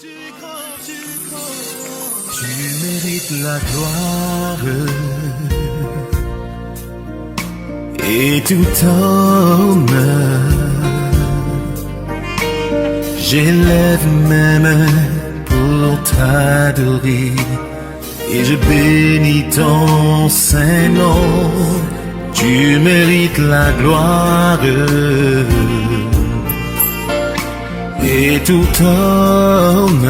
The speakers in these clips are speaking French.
Tu mérites la gloire et tout honneur. J'élève mes mains pour t'adorer et je bénis ton Saint-Nom. Tu mérites la gloire et tout honneur.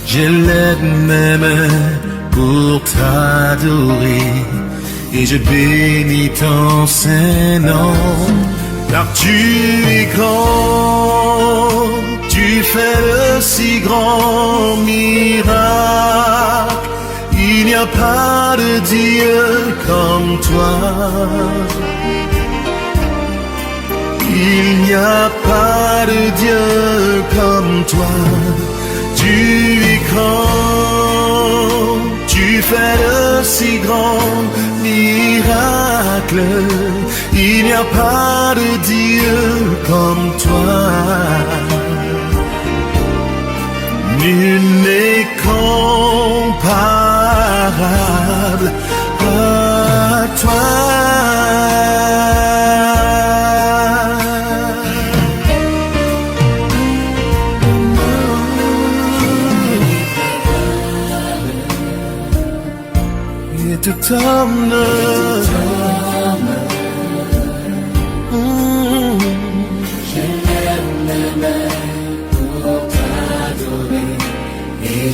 J'élève mes mains pour t'adorer et je bénis ton Saint-Nom. Car tu es grand, tu fais de si grands miracles. Il n'y a pas de Dieu comme toi. Il n'y a pas de Dieu comme toi. Tu es grand, tu fais de si grands miracles. Il n'y a pas de Dieu comme toi. Nul n'est comparable à toi. Et tout honneur.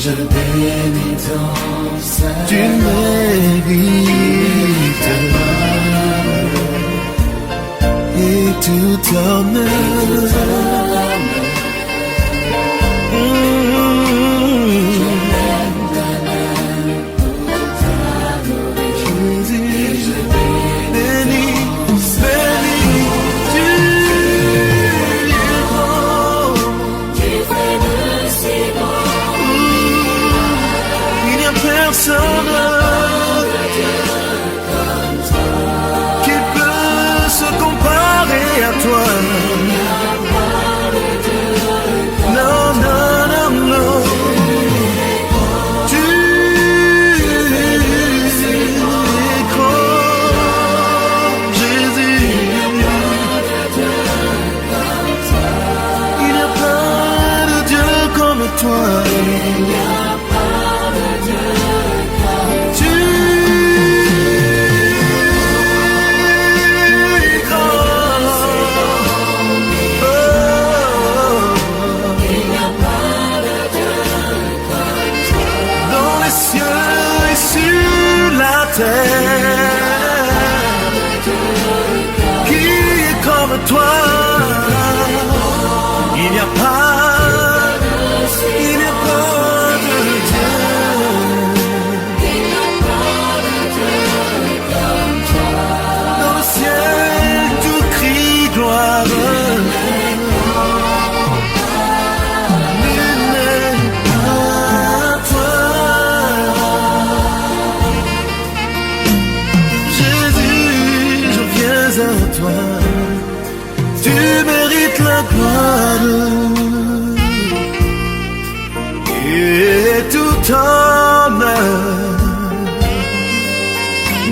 Je bénis ton Saint-Nom. Tu mérites et tout honneur. Personne qui peut se comparer à toi. Non, non, non, non. Tu es grand, Jésus. Il n'y a pas de Dieu comme toi. Qui est comme toi? Il n'y a pas de Dieu. Dans le ciel, tout crie gloire. Tu mérites la gloire et tout honneur.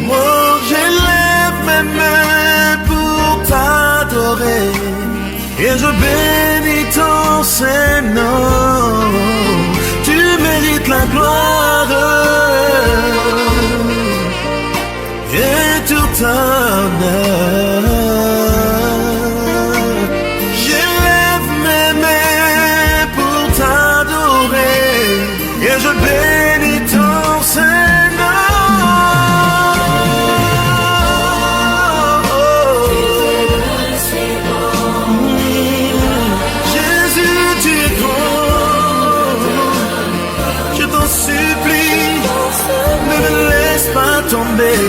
Moi j'élève mes mains pour t'adorer et je bénis ton Saint-Nom. Tu mérites la gloire et tout honneur. J'élève mes mains pour t'adorer et je bénis ton Saint-Nom. Jésus, tu es grand. Je t'en supplie, ne me laisse pas tomber.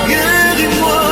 Guéris-moi.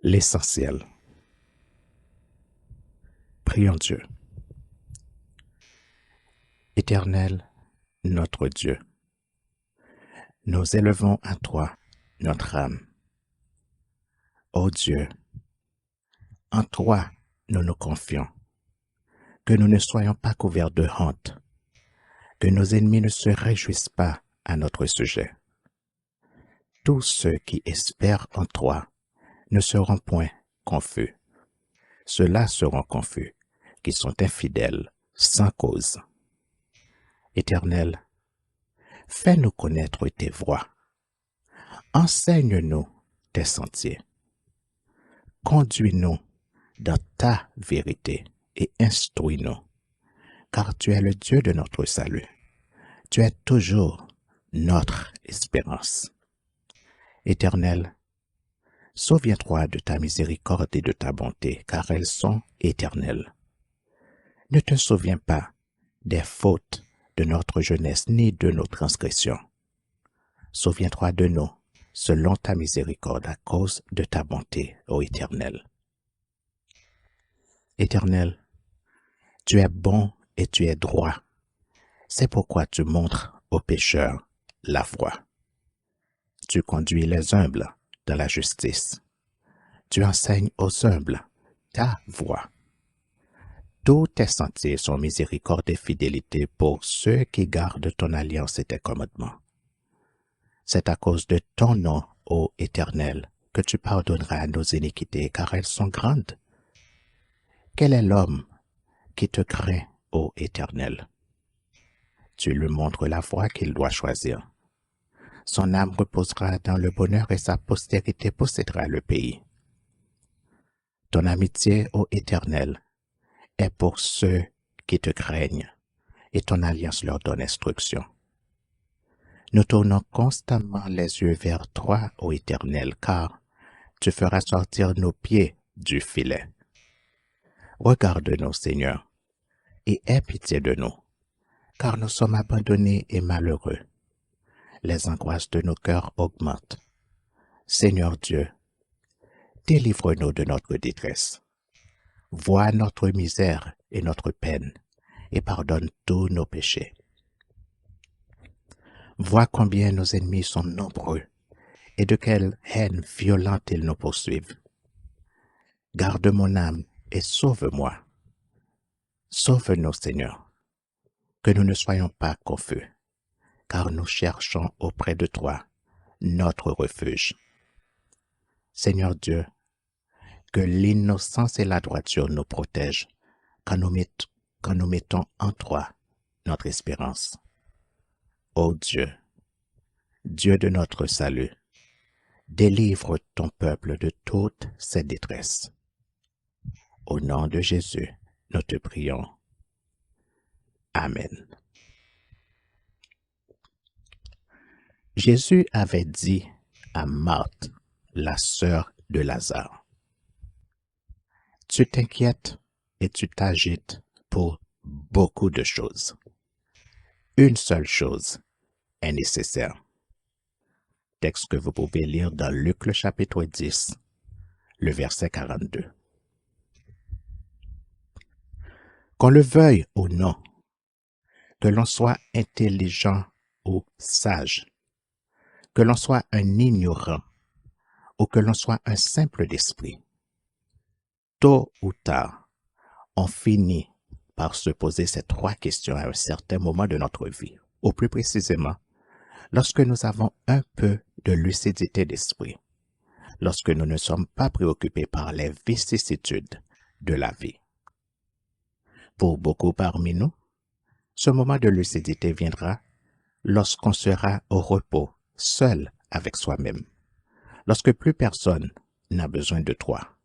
l'essentiel. Prions Dieu. Éternel, notre Dieu, nous élevons à toi notre âme. Ô Dieu, en toi nous nous confions, que nous ne soyons pas couverts de honte, que nos ennemis ne se réjouissent pas à notre sujet. Tous ceux qui espèrent en toi ne seront point confus. Ceux-là seront confus, qui sont infidèles, sans cause. Éternel, fais-nous connaître tes voies. Enseigne-nous tes sentiers. Conduis-nous dans ta vérité et instruis-nous, car tu es le Dieu de notre salut. Tu es toujours notre espérance. Éternel, souviens-toi de ta miséricorde et de ta bonté, car elles sont éternelles. Ne te souviens pas des fautes de notre jeunesse ni de nos transgressions. Souviens-toi de nous, selon ta miséricorde, à cause de ta bonté, ô Éternel. Éternel, tu es bon et tu es droit. C'est pourquoi tu montres aux pécheurs la voie. Tu conduis les humbles dans la justice. Tu enseignes aux humbles ta voie. Tous tes sentiers sont miséricorde et fidélité pour ceux qui gardent ton alliance et tes commandements. C'est à cause de ton nom, ô Éternel, que tu pardonneras nos iniquités, car elles sont grandes. Quel est l'homme qui te craint, ô Éternel? Tu lui montres la voie qu'il doit choisir. Son âme reposera dans le bonheur et sa postérité possédera le pays. Ton amitié, ô Éternel, est pour ceux qui te craignent, et ton alliance leur donne instruction. Nous tournons constamment les yeux vers toi, ô Éternel, car tu feras sortir nos pieds du filet. Regarde-nous, Seigneur, et aie pitié de nous, car nous sommes abandonnés et malheureux. Les angoisses de nos cœurs augmentent. Seigneur Dieu, délivre-nous de notre détresse. Vois notre misère et notre peine, et pardonne tous nos péchés. Vois combien nos ennemis sont nombreux, et de quelle haine violente ils nous poursuivent. Garde mon âme et sauve-moi. Sauve-nous, Seigneur, que nous ne soyons pas confus, car nous cherchons auprès de toi notre refuge. Seigneur Dieu, que l'innocence et la droiture nous protègent quand nous mettons en toi notre espérance. Ô Dieu, Dieu de notre salut, délivre ton peuple de toutes ses détresses. Au nom de Jésus, nous te prions. Amen. Jésus avait dit à Marthe, la sœur de Lazare, « Tu t'inquiètes et tu t'agites pour beaucoup de choses. Une seule chose est nécessaire. » Texte que vous pouvez lire dans Luc le chapitre 10, le verset 42. Qu'on le veuille ou non, que l'on soit intelligent ou sage, que l'on soit un ignorant ou que l'on soit un simple d'esprit, tôt ou tard, on finit par se poser ces trois questions à un certain moment de notre vie, ou plus précisément, lorsque nous avons un peu de lucidité d'esprit, lorsque nous ne sommes pas préoccupés par les vicissitudes de la vie. Pour beaucoup parmi nous, ce moment de lucidité viendra lorsqu'on sera au repos, seul avec soi-même, lorsque plus personne n'a besoin de toi,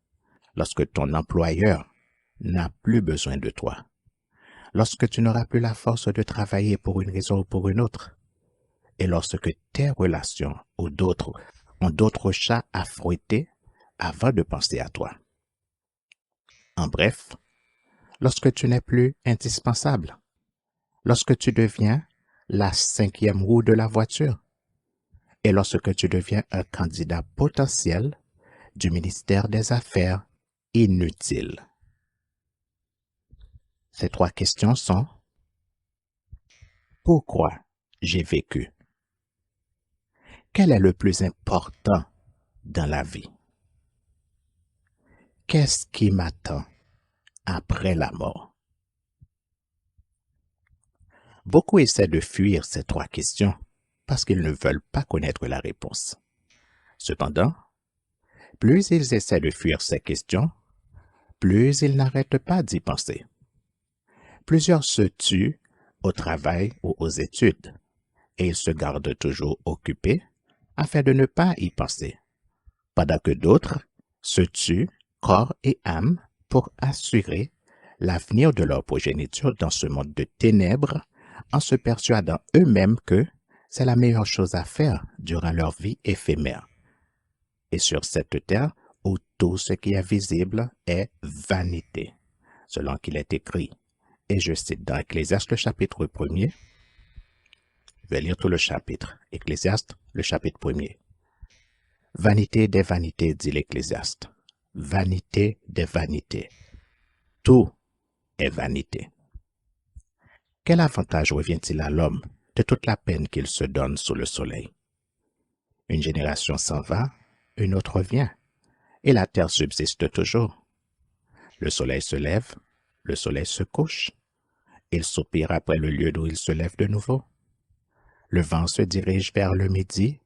lorsque ton employeur n'a plus besoin de toi, lorsque tu n'auras plus la force de travailler pour une raison ou pour une autre, et lorsque tes relations ou d'autres ont d'autres chats à fouetter avant de penser à toi. En bref, lorsque tu n'es plus indispensable, lorsque tu deviens la cinquième roue de la voiture, et lorsque tu deviens un candidat potentiel du ministère des Affaires inutiles. Ces 3 questions sont: pourquoi j'ai vécu? Quel est le plus important dans la vie? Qu'est-ce qui m'attend après la mort? Beaucoup essaient de fuir ces 3 questions parce qu'ils ne veulent pas connaître la réponse. Cependant, plus ils essaient de fuir ces questions, plus ils n'arrêtent pas d'y penser. Plusieurs se tuent au travail ou aux études, et ils se gardent toujours occupés afin de ne pas y penser, pendant que d'autres se tuent corps et âme pour assurer l'avenir de leur progéniture dans ce monde de ténèbres en se persuadant eux-mêmes que c'est la meilleure chose à faire durant leur vie éphémère. Et sur cette terre où tout ce qui est visible est vanité, selon qu'il est écrit. Et je cite dans Ecclésiaste le chapitre 1er, je vais lire tout le chapitre, Ecclésiaste le chapitre 1er. Vanité des vanités, dit l'Ecclésiaste. Vanité des vanités. Tout est vanité. Quel avantage revient-il à l'homme de toute la peine qu'il se donne sous le soleil? Une génération s'en va, une autre vient, et la terre subsiste toujours. Le soleil se lève, le soleil se couche. Il soupire après le lieu d'où il se lève de nouveau. Le vent se dirige vers le midi,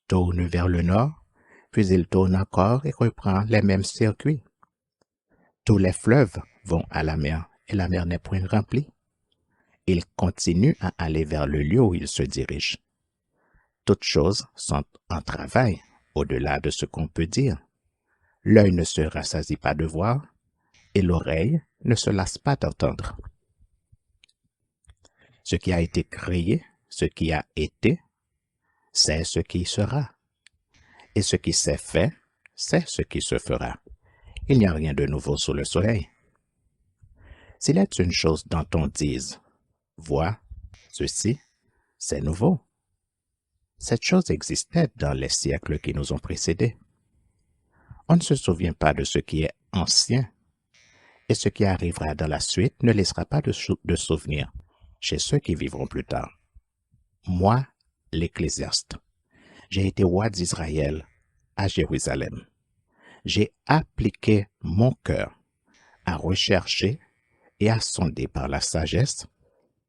tourne vers le nord, puis il tourne encore et reprend les mêmes circuits. Tous les fleuves vont à la mer et la mer n'est point remplie. Ils continuent à aller vers le lieu où ils se dirigent. Toutes choses sont en travail, au-delà de ce qu'on peut dire. L'œil ne se rassasie pas de voir, et l'oreille ne se lasse pas d'entendre. Ce qui a été créé, ce qui a été, c'est ce qui sera. Et ce qui s'est fait, c'est ce qui se fera. Il n'y a rien de nouveau sous le soleil. S'il est une chose dont on dise, vois, ceci, c'est nouveau. Cette chose existait dans les siècles qui nous ont précédés. On ne se souvient pas de ce qui est ancien, et ce qui arrivera dans la suite ne laissera pas de souvenir chez ceux qui vivront plus tard. Moi, l'Ecclésiaste, j'ai été roi d'Israël à Jérusalem. J'ai appliqué mon cœur à rechercher et à sonder par la sagesse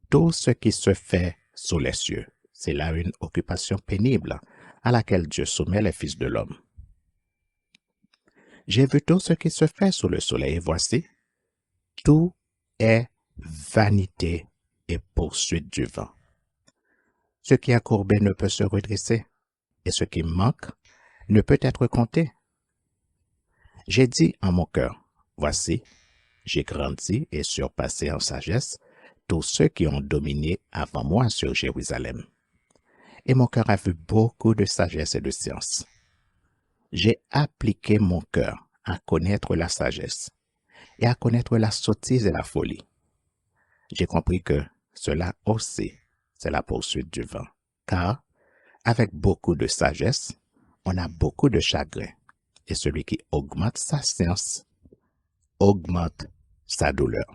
tout ce qui se fait sous les cieux. C'est là une occupation pénible à laquelle Dieu soumet les fils de l'homme. J'ai vu tout ce qui se fait sous le soleil et voici, tout est vanité et poursuite du vent. Ce qui est courbé ne peut se redresser, et ce qui manque ne peut être compté. J'ai dit en mon cœur, voici, j'ai grandi et surpassé en sagesse tous ceux qui ont dominé avant moi sur Jérusalem. Et mon cœur a vu beaucoup de sagesse et de science. J'ai appliqué mon cœur à connaître la sagesse et à connaître la sottise et la folie. J'ai compris que cela aussi, c'est la poursuite du vent, car avec beaucoup de sagesse, on a beaucoup de chagrin, et celui qui augmente sa science augmente sa douleur.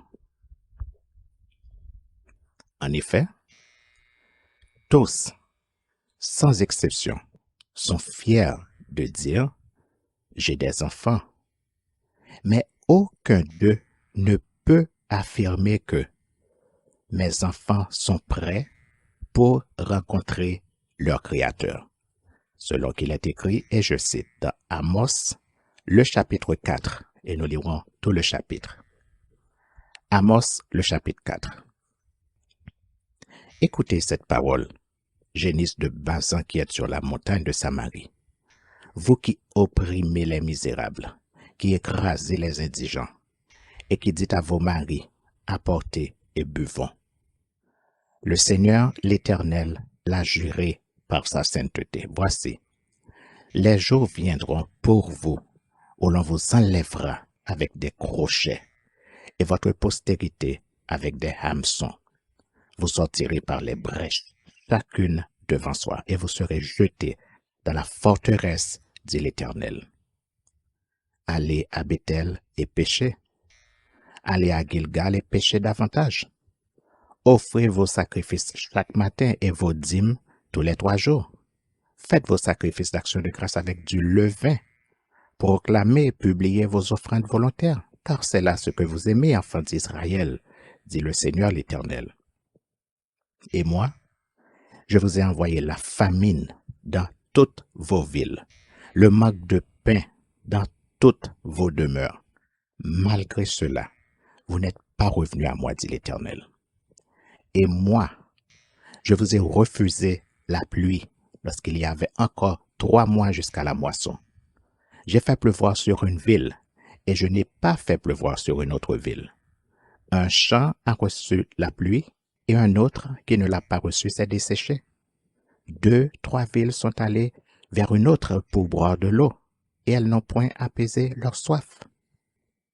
En effet, tous, sans exception, sont fiers de dire « j'ai des enfants », mais aucun d'eux ne peut affirmer que « mes enfants sont prêts pour rencontrer leur Créateur », selon qu'il est écrit, et je cite dans Amos, le chapitre 4, et nous lirons tout le chapitre. Amos, le chapitre 4. Écoutez cette parole, génisse de Basan qui êtes sur la montagne de Samarie. Vous qui opprimez les misérables, qui écrasez les indigents, et qui dites à vos maris, apportez et buvons. Le Seigneur l'Éternel l'a juré par sa sainteté. Voici, les jours viendront pour vous, où l'on vous enlèvera avec des crochets, et votre postérité avec des hameçons. Vous sortirez par les brèches, chacune devant soi, et vous serez jetés dans la forteresse, dit l'Éternel. allez à Bethel et péchez. Allez à Gilgal et péchez davantage. Offrez vos sacrifices chaque matin et vos dîmes tous les 3 jours. Faites vos sacrifices d'action de grâce avec du levain. Proclamez et publiez vos offrandes volontaires, car c'est là ce que vous aimez, enfants d'Israël, dit le Seigneur l'Éternel. Et moi, je vous ai envoyé la famine dans toutes vos villes, le manque de pain dans toutes vos demeures. Malgré cela, vous n'êtes pas revenus à moi, dit l'Éternel. Et moi, je vous ai refusé la pluie lorsqu'il y avait encore 3 mois jusqu'à la moisson. J'ai fait pleuvoir sur une ville et je n'ai pas fait pleuvoir sur une autre ville. Un champ a reçu la pluie et un autre qui ne l'a pas reçu s'est desséché. 2, 3 villes sont allées vers une autre pour boire de l'eau et elles n'ont point apaisé leur soif.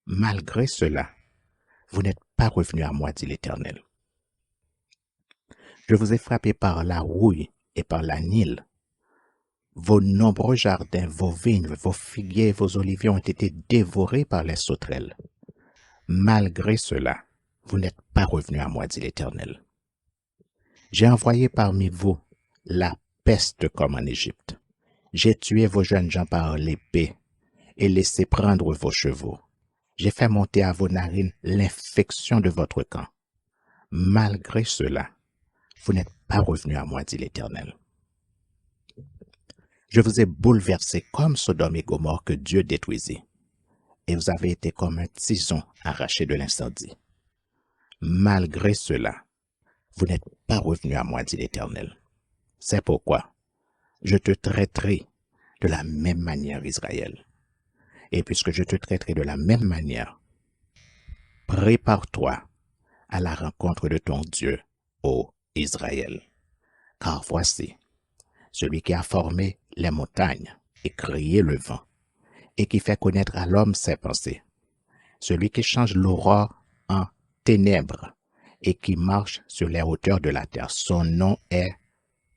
Malgré cela, vous n'êtes pas revenus à moi, dit l'Éternel. Je vous ai frappé par la rouille et par la Nil. Vos nombreux jardins, vos vignes, vos figuiers, vos oliviers ont été dévorés par les sauterelles. Malgré cela, vous n'êtes pas revenus à moi, dit l'Éternel. J'ai envoyé parmi vous la peste comme en Égypte. J'ai tué vos jeunes gens par l'épée et laissé prendre vos chevaux. J'ai fait monter à vos narines l'infection de votre camp. Malgré cela, vous n'êtes pas revenus à moi, dit l'Éternel. Je vous ai bouleversé comme Sodome et Gomorrhe que Dieu détruisit, et vous avez été comme un tison arraché de l'incendie. Malgré cela, vous n'êtes pas revenus à moi, dit l'Éternel. C'est pourquoi je te traiterai de la même manière, Israël. Et puisque je te traiterai de la même manière, prépare-toi à la rencontre de ton Dieu, ô Israël. Car voici, celui qui a formé les montagnes et créé le vent, et qui fait connaître à l'homme ses pensées, celui qui change l'aurore en ténèbres et qui marche sur les hauteurs de la terre. Son nom est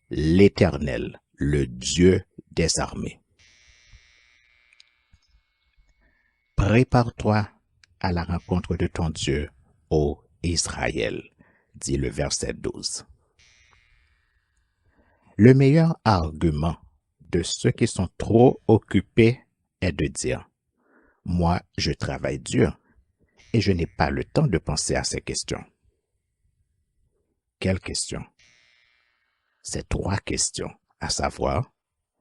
l'Éternel, le Dieu des armées. Prépare-toi à la rencontre de ton Dieu, ô Israël, dit le verset 12. Le meilleur argument de ceux qui sont trop occupés est de dire « Moi, je travaille dur et je n'ai pas le temps de penser à ces questions. » Quelles questions? Ces 3 questions, à savoir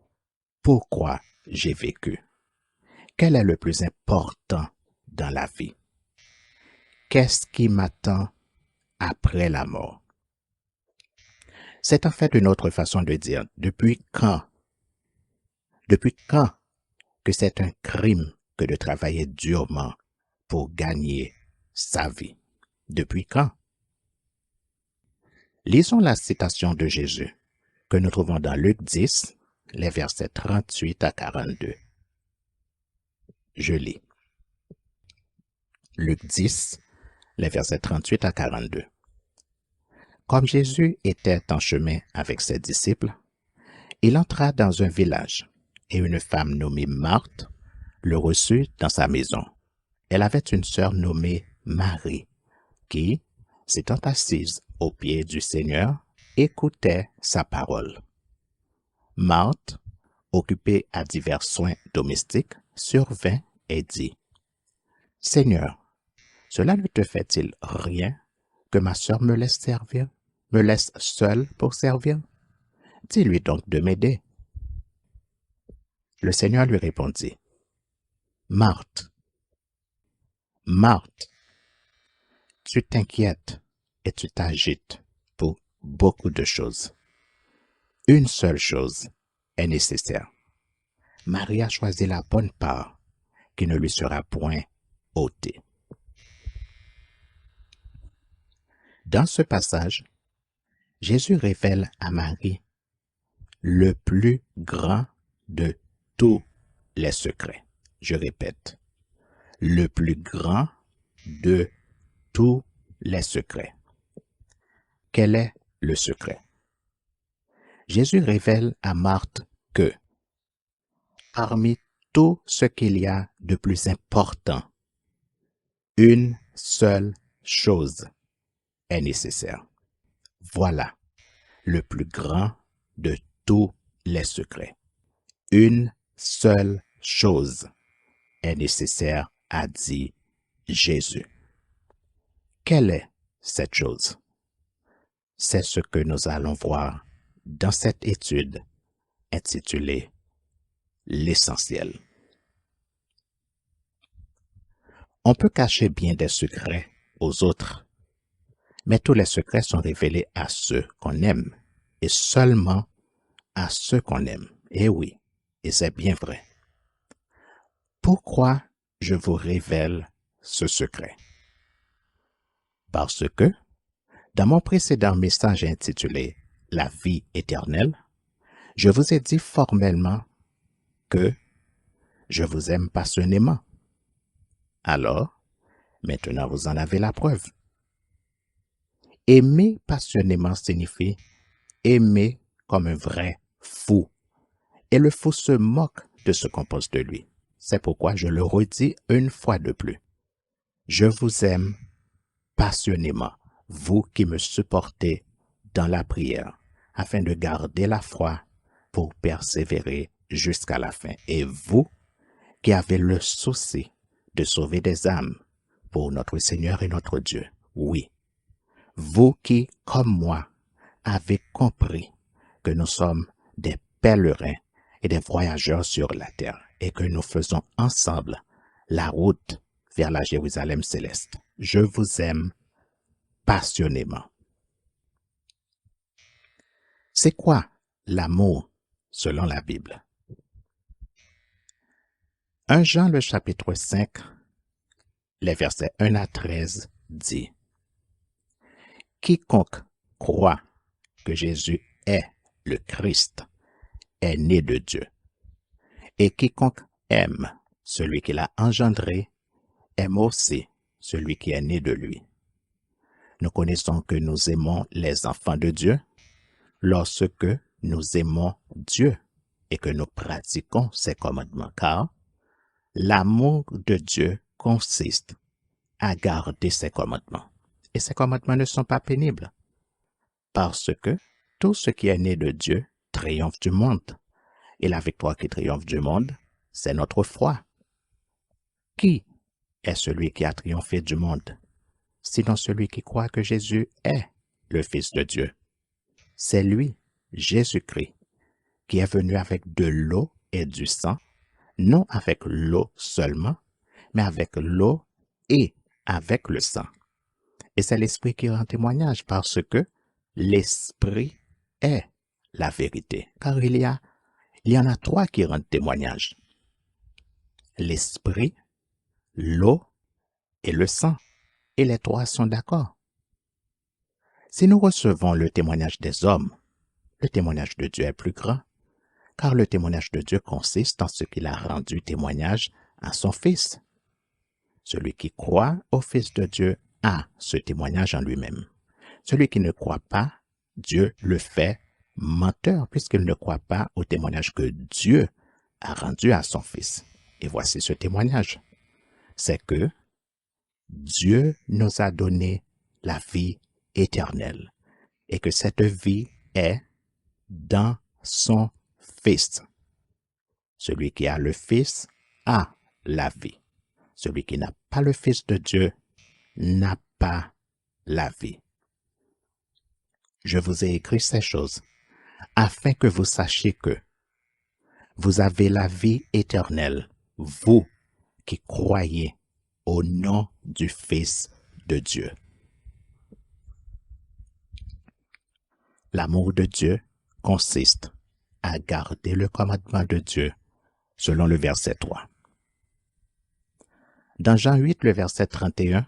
« Pourquoi j'ai vécu? Quel est le plus important dans la vie? Qu'est-ce qui m'attend après la mort? » C'est en fait une autre façon de dire « Depuis quand que c'est un crime que de travailler durement pour gagner sa vie? Depuis quand? » Lisons la citation de Jésus que nous trouvons dans Luc 10, les versets 38 à 42. Je lis. Luc 10, les versets 38 à 42. Comme Jésus était en chemin avec ses disciples, il entra dans un village et une femme nommée Marthe le reçut dans sa maison. Elle avait une sœur nommée Marie qui, s'étant assise aux pieds du Seigneur, écoutait sa parole. Marthe, occupée à divers soins domestiques, survint et dit, « Seigneur, cela ne te fait-il rien que ma sœur me laisse seule pour servir? Dis-lui donc de m'aider. » Le Seigneur lui répondit, « Marthe, Marthe, tu t'inquiètes et tu t'agites pour beaucoup de choses. Une seule chose est nécessaire. Marie a choisi la bonne part qui ne lui sera point ôtée. » Dans ce passage, Jésus révèle à Marie le plus grand de tous les secrets. Je répète, le plus grand de tous les secrets. Quel est le secret? Jésus révèle à Marthe que parmi tout ce qu'il y a de plus important. Une seule chose est nécessaire. Voilà le plus grand de tous les secrets. Une seule chose est nécessaire, a dit Jésus. Quelle est cette chose? C'est ce que nous allons voir dans cette étude intitulée L'essentiel. On peut cacher bien des secrets aux autres, mais tous les secrets sont révélés à ceux qu'on aime, et seulement à ceux qu'on aime. Et oui, et c'est bien vrai. Pourquoi je vous révèle ce secret? Parce que, dans mon précédent message intitulé La vie éternelle, je vous ai dit formellement que je vous aime passionnément. Alors, maintenant vous en avez la preuve. Aimer passionnément signifie aimer comme un vrai fou. Et le fou se moque de ce qu'on pense de lui. C'est pourquoi je le redis une fois de plus. Je vous aime passionnément, vous qui me supportez dans la prière, afin de garder la foi pour persévérer jusqu'à la fin. Et vous qui avez le souci de sauver des âmes pour notre Seigneur et notre Dieu. Oui, vous qui, comme moi, avez compris que nous sommes des pèlerins et des voyageurs sur la terre et que nous faisons ensemble la route vers la Jérusalem céleste. Je vous aime passionnément. C'est quoi l'amour selon la Bible? 1 Jean le chapitre 5, les versets 1 à 13 dit: Quiconque croit que Jésus est le Christ est né de Dieu. Et quiconque aime celui qui l'a engendré aime aussi celui qui est né de lui. Nous connaissons que nous aimons les enfants de Dieu lorsque nous aimons Dieu et que nous pratiquons ses commandements, car l'amour de Dieu consiste à garder ses commandements. Et ces commandements ne sont pas pénibles, parce que tout ce qui est né de Dieu triomphe du monde. Et la victoire qui triomphe du monde, c'est notre foi. Qui est celui qui a triomphé du monde, sinon celui qui croit que Jésus est le Fils de Dieu? C'est lui, Jésus-Christ, qui est venu avec de l'eau et du sang, non avec l'eau seulement, mais avec l'eau et avec le sang. Et c'est l'Esprit qui rend témoignage, parce que l'Esprit est la vérité. Car il y en a trois qui rendent témoignage: l'Esprit, l'eau et le sang. Et les trois sont d'accord. Si nous recevons le témoignage des hommes, le témoignage de Dieu est plus grand, car le témoignage de Dieu consiste en ce qu'il a rendu témoignage à son Fils. Celui qui croit au Fils de Dieu a ce témoignage en lui-même. Celui qui ne croit pas, Dieu le fait menteur, puisqu'il ne croit pas au témoignage que Dieu a rendu à son Fils. Et voici ce témoignage: c'est que Dieu nous a donné la vie éternelle et que cette vie est dans son Fils. Celui qui a le Fils a la vie. Celui qui n'a pas le Fils de Dieu n'a pas la vie. Je vous ai écrit ces choses afin que vous sachiez que vous avez la vie éternelle, vous qui croyez au nom du Fils de Dieu. L'amour de Dieu consiste à garder le commandement de Dieu, selon le verset 3. Dans Jean 8, le verset 31,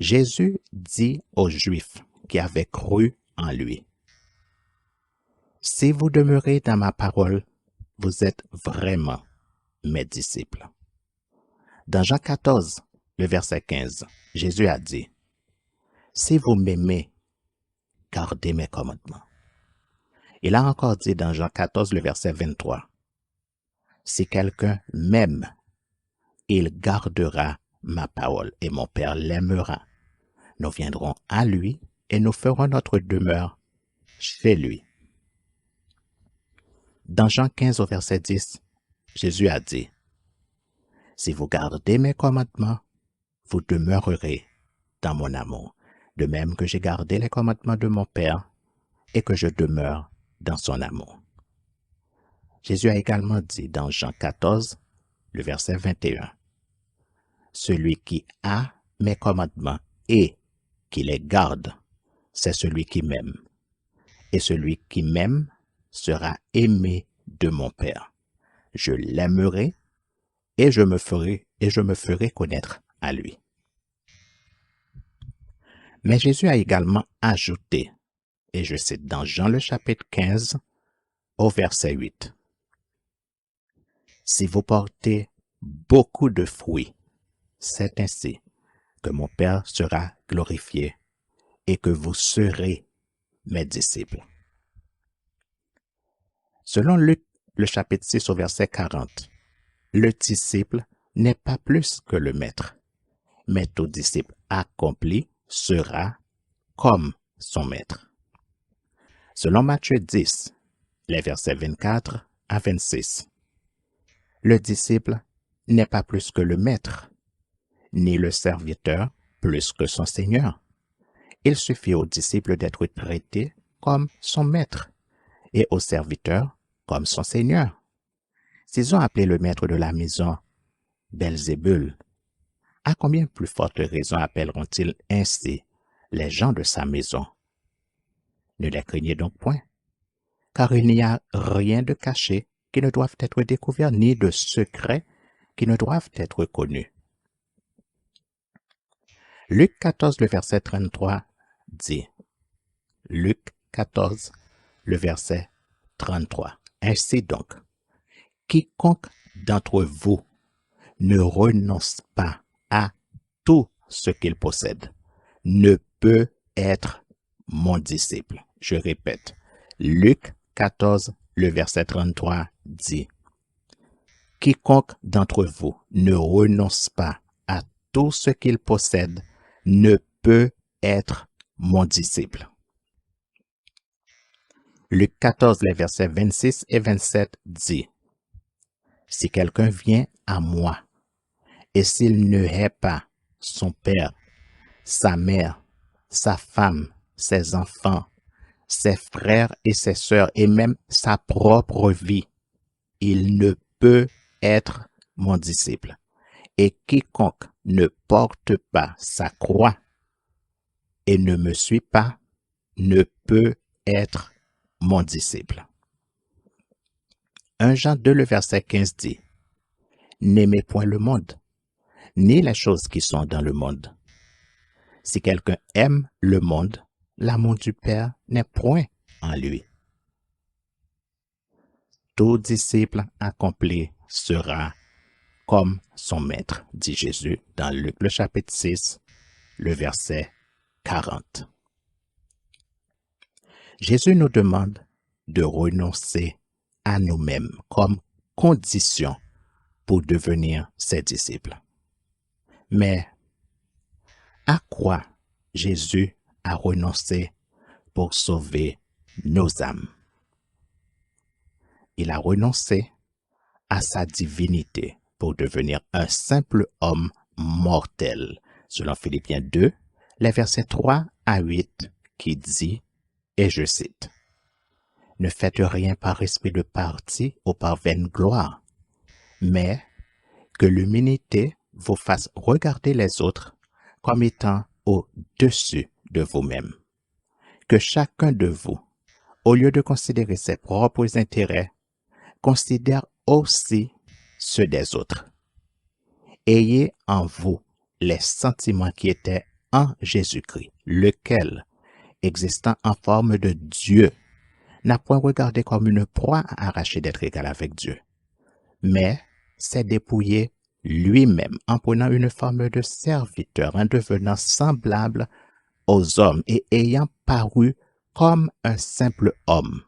Jésus dit aux Juifs qui avaient cru en lui: Si vous demeurez dans ma parole, vous êtes vraiment mes disciples. Dans Jean 14, le verset 15, Jésus a dit: Si vous m'aimez, gardez mes commandements. Il a encore dit dans Jean 14, le verset 23, Si quelqu'un m'aime, il gardera ma parole et mon Père l'aimera. Nous viendrons à lui et nous ferons notre demeure chez lui. Dans Jean 15 au verset 10, Jésus a dit, « Si vous gardez mes commandements, vous demeurerez dans mon amour, de même que j'ai gardé les commandements de mon Père et que je demeure dans son amour. » Jésus a également dit dans Jean 14, le verset 21, « Celui qui a mes commandements et qui les garde, c'est celui qui m'aime. Et celui qui m'aime sera aimé de mon Père. Je l'aimerai et je me ferai connaître à lui. » Mais Jésus a également ajouté, et je cite dans Jean le chapitre 15 au verset 8, « Si vous portez beaucoup de fruits, c'est ainsi que mon Père sera glorifié et que vous serez mes disciples. » Selon Luc le chapitre 6 au verset 40, le disciple n'est pas plus que le maître, mais tout disciple accompli sera comme son maître. Selon Matthieu 10, les versets 24 à 26, le disciple n'est pas plus que le maître, ni le serviteur plus que son Seigneur. Il suffit au disciple d'être traité comme son maître et au serviteur comme son Seigneur. S'ils ont appelé le maître de la maison Belzébul, à combien plus forte raison appelleront-ils ainsi les gens de sa maison? Ne les craignez donc point, car il n'y a rien de caché qui ne doive être découvert, ni de secret qui ne doivent être connus. Luc 14, le verset 33 dit, Luc 14, le verset 33, « Ainsi donc, quiconque d'entre vous ne renonce pas à tout ce qu'il possède ne peut être mon disciple. » Je répète, Luc 14, le verset 33 dit, « Quiconque d'entre vous ne renonce pas à tout ce qu'il possède ne peut être mon disciple. » Luc 14, les versets 26 et 27 dit, « Si quelqu'un vient à moi, et s'il ne hait pas son père, sa mère, sa femme, ses enfants, ses frères et ses sœurs, et même sa propre vie, il ne peut être mon disciple. Et quiconque ne porte pas sa croix et ne me suit pas, ne peut être mon disciple. » 1 Jean 2, le verset 15 dit, « N'aimez point le monde, ni les choses qui sont dans le monde. Si quelqu'un aime le monde, l'amour du Père n'est point en lui. » Tout disciple accompli sera comme son maître, dit Jésus dans Luc le chapitre 6, le verset 40. Jésus nous demande de renoncer à nous-mêmes comme condition pour devenir ses disciples. Mais à quoi Jésus a renoncé pour sauver nos âmes? Il a renoncé à sa divinité pour devenir un simple homme mortel, selon Philippiens 2, les versets 3 à 8, qui dit, et je cite, « Ne faites rien par esprit de parti ou par vaine gloire, mais que l'humilité vous fasse regarder les autres comme étant au-dessus de vous-même. Que chacun de vous, au lieu de considérer ses propres intérêts, considère aussi ceux des autres. Ayez en vous les sentiments qui étaient en Jésus-Christ, lequel, existant en forme de Dieu, n'a point regardé comme une proie à arracher d'être égal avec Dieu, mais s'est dépouillé lui-même en prenant une forme de serviteur, en devenant semblable aux hommes et ayant paru comme un simple homme.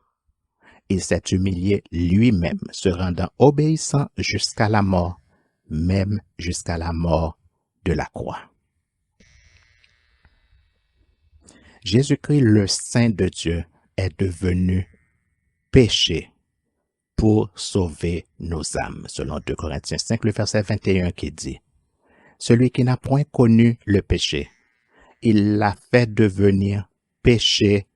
Il s'est humilié lui-même, se rendant obéissant jusqu'à la mort, même jusqu'à la mort de la croix. Jésus-Christ, le Saint de Dieu, est devenu péché pour sauver nos âmes, selon 2 Corinthiens 5, le verset 21 qui dit, « Celui qui n'a point connu le péché, il l'a fait devenir péché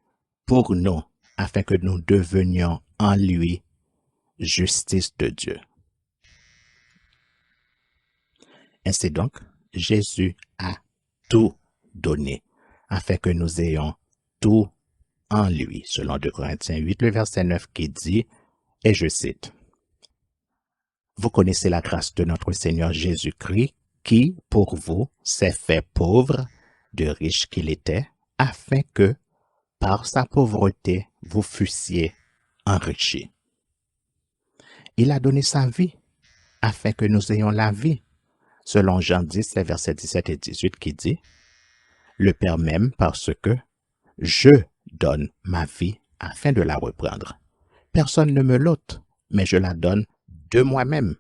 pour nous, afin que nous devenions en lui justice de Dieu. » Ainsi donc, Jésus a tout donné, afin que nous ayons tout en lui, selon 2 Corinthiens 8, le verset 9 qui dit, et je cite, « Vous connaissez la grâce de notre Seigneur Jésus-Christ, qui, pour vous, s'est fait pauvre, de riche qu'il était, afin que, par sa pauvreté, vous fussiez enrichis. Il a donné sa vie, afin que nous ayons la vie, selon Jean 10, les versets 17 et 18 qui dit, « Le Père m'aime parce que je donne ma vie afin de la reprendre. Personne ne me l'ôte, mais je la donne de moi-même.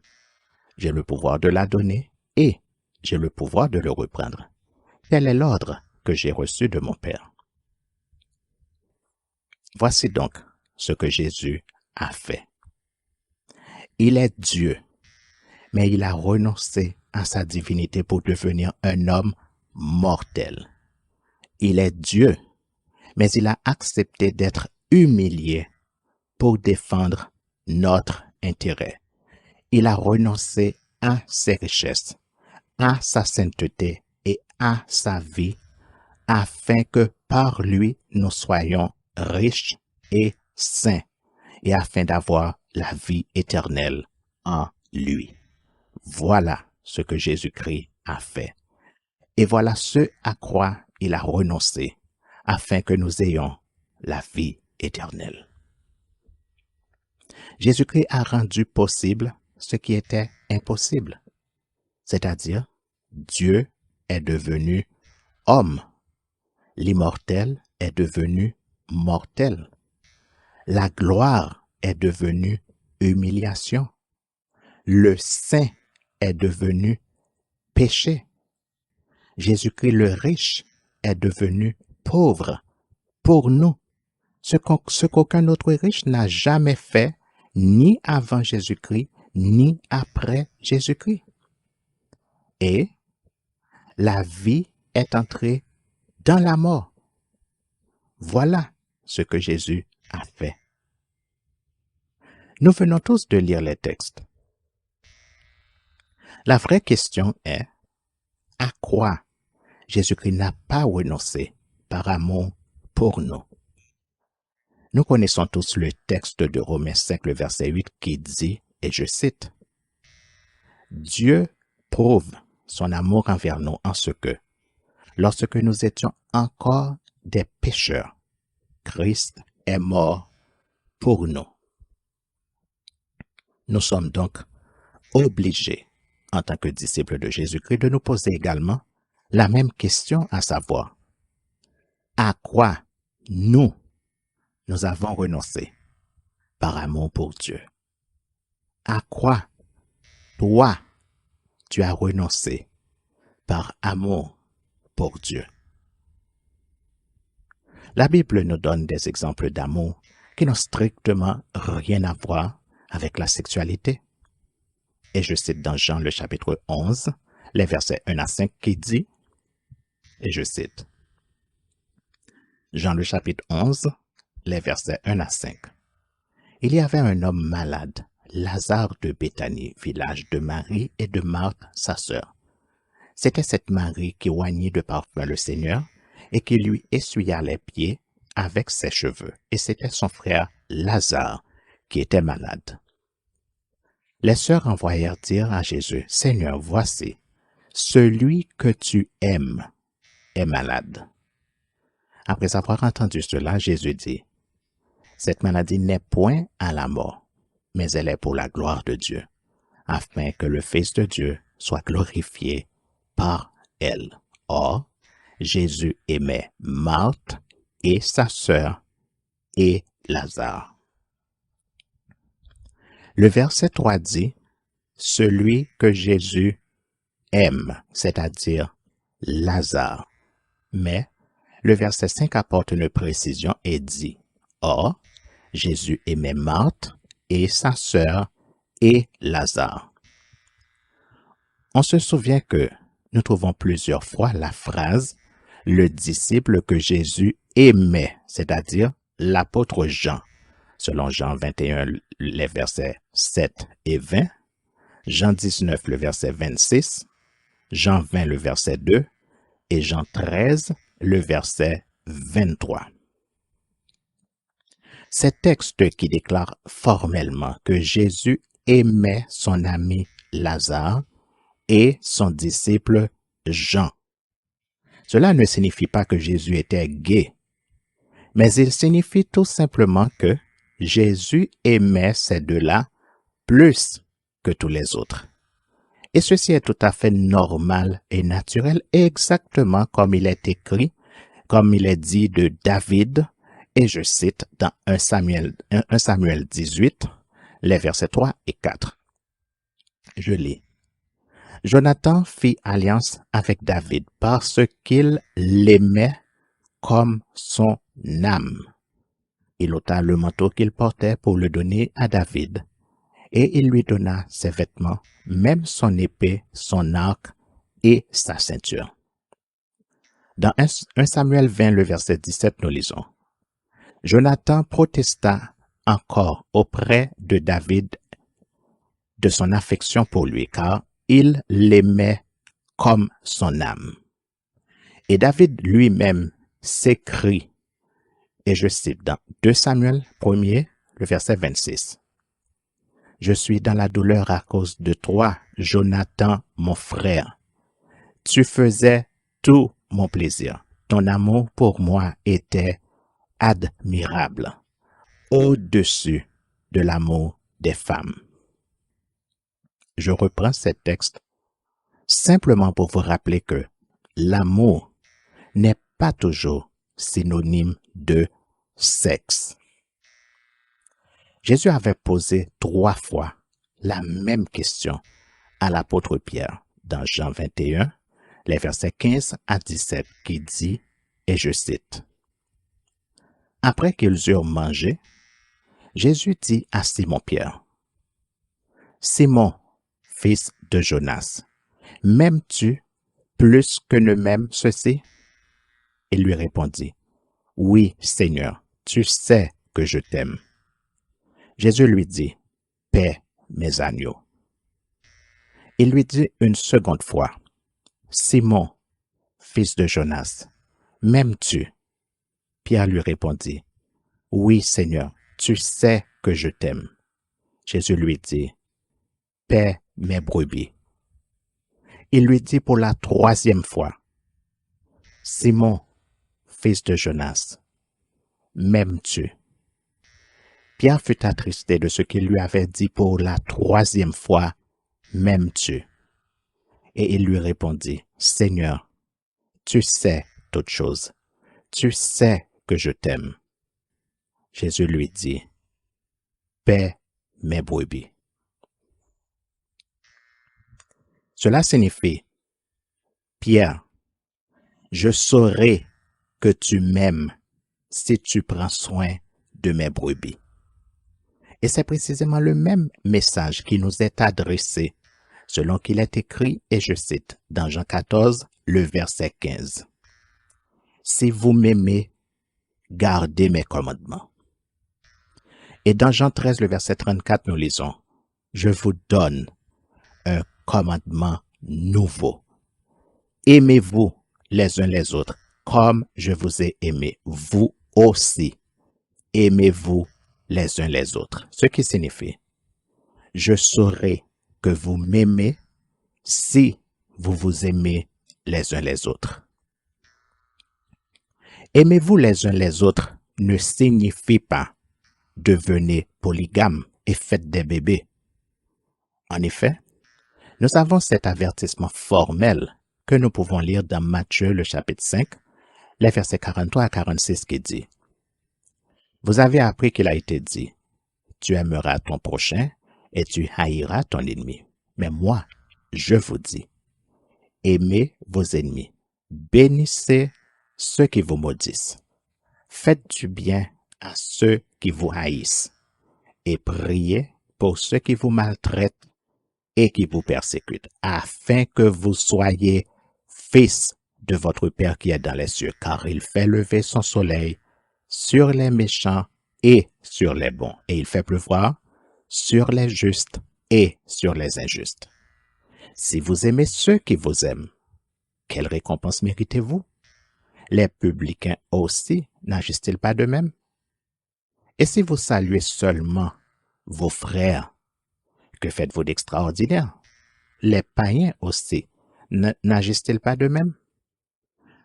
J'ai le pouvoir de la donner et j'ai le pouvoir de le reprendre. Tel est l'ordre que j'ai reçu de mon Père. » Voici donc ce que Jésus a fait. Il est Dieu, mais il a renoncé à sa divinité pour devenir un homme mortel. Il est Dieu, mais il a accepté d'être humilié pour défendre notre intérêt. Il a renoncé à ses richesses, à sa sainteté et à sa vie, afin que par lui nous soyons riches et saints, et afin d'avoir la vie éternelle en lui. Voilà ce que Jésus-Christ a fait. Et voilà ce à quoi il a renoncé, afin que nous ayons la vie éternelle. Jésus-Christ a rendu possible ce qui était impossible, c'est-à-dire Dieu est devenu homme, l'immortel est devenu mortel, la gloire est devenue humiliation, le saint est devenu péché, Jésus-Christ le riche est devenu pauvre pour nous, ce qu'aucun autre riche n'a jamais fait, ni avant Jésus-Christ, ni après Jésus-Christ. Et la vie est entrée dans la mort. Voilà ce que Jésus a fait. Nous venons tous de lire les textes. La vraie question est, à quoi Jésus-Christ n'a pas renoncé par amour pour nous? Nous connaissons tous le texte de Romains 5, le verset 8 qui dit, et je cite, « Dieu prouve son amour envers nous en ce que, lorsque nous étions encore des pécheurs, Christ est mort pour nous. » Nous sommes donc obligés, en tant que disciples de Jésus-Christ, de nous poser également la même question, à savoir, à quoi nous avons renoncé par amour pour Dieu? À quoi toi, tu as renoncé par amour pour Dieu? La Bible nous donne des exemples d'amour qui n'ont strictement rien à voir avec la sexualité. Et je cite dans Jean le chapitre 11, les versets 1 à 5 qui dit, et je cite, Jean le chapitre 11, les versets 1 à 5. « Il y avait un homme malade, Lazare de Béthanie, village de Marie et de Marthe, sa sœur. C'était cette Marie qui oignit de parfum le Seigneur et qui lui essuya les pieds avec ses cheveux, et c'était son frère Lazare qui était malade. Les sœurs envoyèrent dire à Jésus, « Seigneur, voici, celui que tu aimes est malade. » Après avoir entendu cela, Jésus dit, « Cette maladie n'est point à la mort, mais elle est pour la gloire de Dieu, afin que le Fils de Dieu soit glorifié par elle. » Or, Jésus aimait Marthe et sa sœur et Lazare. Le verset 3 dit « Celui que Jésus aime », c'est-à-dire Lazare. Mais le verset 5 apporte une précision et dit « Or, Jésus aimait Marthe et sa sœur et Lazare. » On se souvient que nous trouvons plusieurs fois la phrase « le disciple que Jésus aimait », c'est-à-dire l'apôtre Jean, selon Jean 21, les versets 7 et 20, Jean 19, le verset 26, Jean 20, le verset 2, et Jean 13, le verset 23. Ces textes qui déclarent formellement que Jésus aimait son ami Lazare et son disciple Jean. Cela ne signifie pas que Jésus était gai, mais il signifie tout simplement que Jésus aimait ces deux-là plus que tous les autres. Et ceci est tout à fait normal et naturel, exactement comme il est écrit, comme il est dit de David, et je cite dans 1 Samuel 18, les versets 3 et 4. Je lis. Jonathan fit alliance avec David parce qu'il l'aimait comme son âme. Il ôta le manteau qu'il portait pour le donner à David, et il lui donna ses vêtements, même son épée, son arc et sa ceinture. Dans 1 Samuel 20, le verset 17, nous lisons. Jonathan protesta encore auprès de David de son affection pour lui, car il l'aimait comme son âme. Et David lui-même s'écrie, et je cite dans 2 Samuel 1er, le verset 26. Je suis dans la douleur à cause de toi, Jonathan, mon frère. Tu faisais tout mon plaisir. Ton amour pour moi était admirable, au-dessus de l'amour des femmes. Je reprends ce texte simplement pour vous rappeler que l'amour n'est pas toujours synonyme de sexe. Jésus avait posé 3 fois la même question à l'apôtre Pierre dans Jean 21, les versets 15 à 17, qui dit, et je cite, « Après qu'ils eurent mangé, Jésus dit à Simon-Pierre, « Simon, fils de Jonas, m'aimes-tu plus que ne m'aime ceci ?» Il lui répondit, « Oui, Seigneur, tu sais que je t'aime. » Jésus lui dit, « Paie mes agneaux. » Il lui dit une seconde fois, « Simon, fils de Jonas, m'aimes-tu » Pierre lui répondit, « Oui, Seigneur, tu sais que je t'aime. » Jésus lui dit, « Paie mes brebis. » Il lui dit pour la 3e fois, « Simon, fils de Jonas, m'aimes-tu » Pierre fut attristé de ce qu'il lui avait dit pour la 3e fois, « M'aimes-tu » Et il lui répondit, « Seigneur, tu sais toutes choses. Tu sais que je t'aime. » Jésus lui dit, « Paie mes brebis. » Cela signifie, « Pierre, je saurai que tu m'aimes si tu prends soin de mes brebis. » Et c'est précisément le même message qui nous est adressé, selon qu'il est écrit, et je cite, dans Jean 14, le verset 15. « Si vous m'aimez, gardez mes commandements. » Et dans Jean 13, le verset 34, nous lisons, « Je vous donne un commandement nouveau. Aimez-vous les uns les autres, comme je vous ai aimé. Vous aussi, aimez-vous les uns les autres. » Ce qui signifie, je saurai que vous m'aimez si vous vous aimez les uns les autres. Aimez-vous les uns les autres ne signifie pas devenez polygame et faites des bébés. En effet, nous avons cet avertissement formel que nous pouvons lire dans Matthieu le chapitre 5, les versets 43 à 46 qui dit « Vous avez appris qu'il a été dit, tu aimeras ton prochain et tu haïras ton ennemi. Mais moi, je vous dis, aimez vos ennemis, bénissez ceux qui vous maudissent, faites du bien à ceux qui vous haïssent, et priez pour ceux qui vous maltraitent et qui vous persécutent, afin que vous soyez fils de votre Père qui est dans les cieux, car il fait lever son soleil sur les méchants et sur les bons, et il fait pleuvoir sur les justes et sur les injustes. Si vous aimez ceux qui vous aiment, quelle récompense méritez-vous? Les publicains aussi n'agissent-ils pas de même? Et si vous saluez seulement vos frères, que faites-vous d'extraordinaire? Les païens aussi n'agissent-ils pas de même?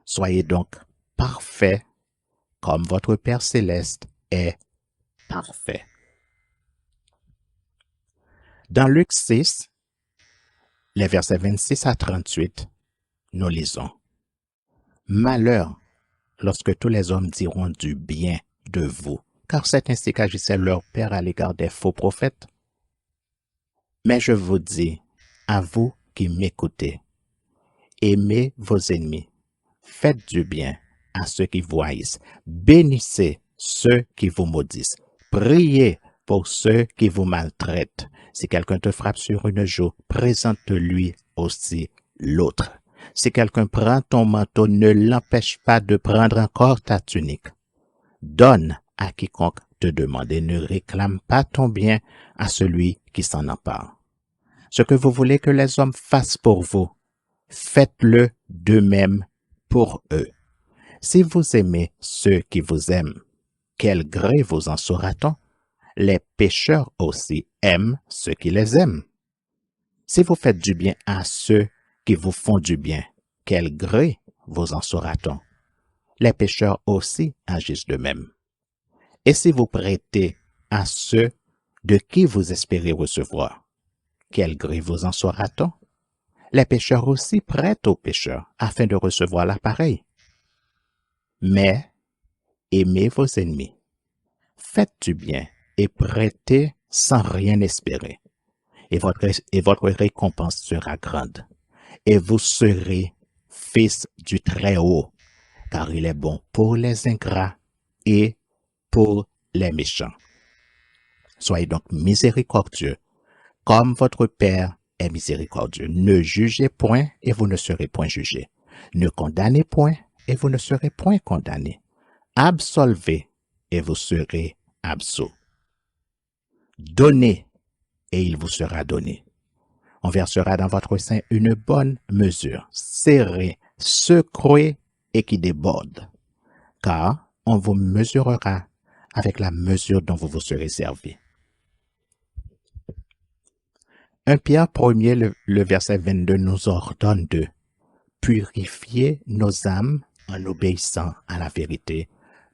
Soyez donc parfaits comme votre Père céleste est parfait. Dans Luc 6, les versets 26 à 38, nous lisons: Malheur lorsque tous les hommes diront du bien de vous, car c'est ainsi qu'agissait leur Père à l'égard des faux prophètes. Mais je vous dis, à vous qui m'écoutez, aimez vos ennemis, faites du bien à ceux qui vous haïssent, bénissez ceux qui vous maudissent, priez pour ceux qui vous maltraitent. Si quelqu'un te frappe sur une joue, présente-lui aussi l'autre. Si quelqu'un prend ton manteau, ne l'empêche pas de prendre encore ta tunique. Donne à quiconque te demande et ne réclame pas ton bien à celui qui s'en empare. Ce que vous voulez que les hommes fassent pour vous, faites-le d'eux-mêmes pour eux. Si vous aimez ceux qui vous aiment, quel gré vous en saura-t-on? Les pécheurs aussi aiment ceux qui les aiment. Si vous faites du bien à ceux qui vous font du bien, quel gré vous en saura-t-on? Les pécheurs aussi agissent de même. Et si vous prêtez à ceux de qui vous espérez recevoir, quel gré vous en saura-t-on? Les pécheurs aussi prêtent aux pécheurs afin de recevoir l'appareil. Mais aimez vos ennemis, faites du bien et prêtez sans rien espérer, et votre récompense sera grande, et vous serez fils du Très-Haut, car il est bon pour les ingrats et pour les méchants. Soyez donc miséricordieux, comme votre Père est miséricordieux. Ne jugez point, et vous ne serez point jugés. Ne condamnez point, et vous ne serez point condamnés. Absolvez, et vous serez absous. Donnez, et il vous sera donné. On versera dans votre sein une bonne mesure, serrée, secouée et qui déborde, car on vous mesurera avec la mesure dont vous vous serez servi. 1 Pierre 1er, le verset 22 nous ordonne de purifier nos âmes en obéissant à la vérité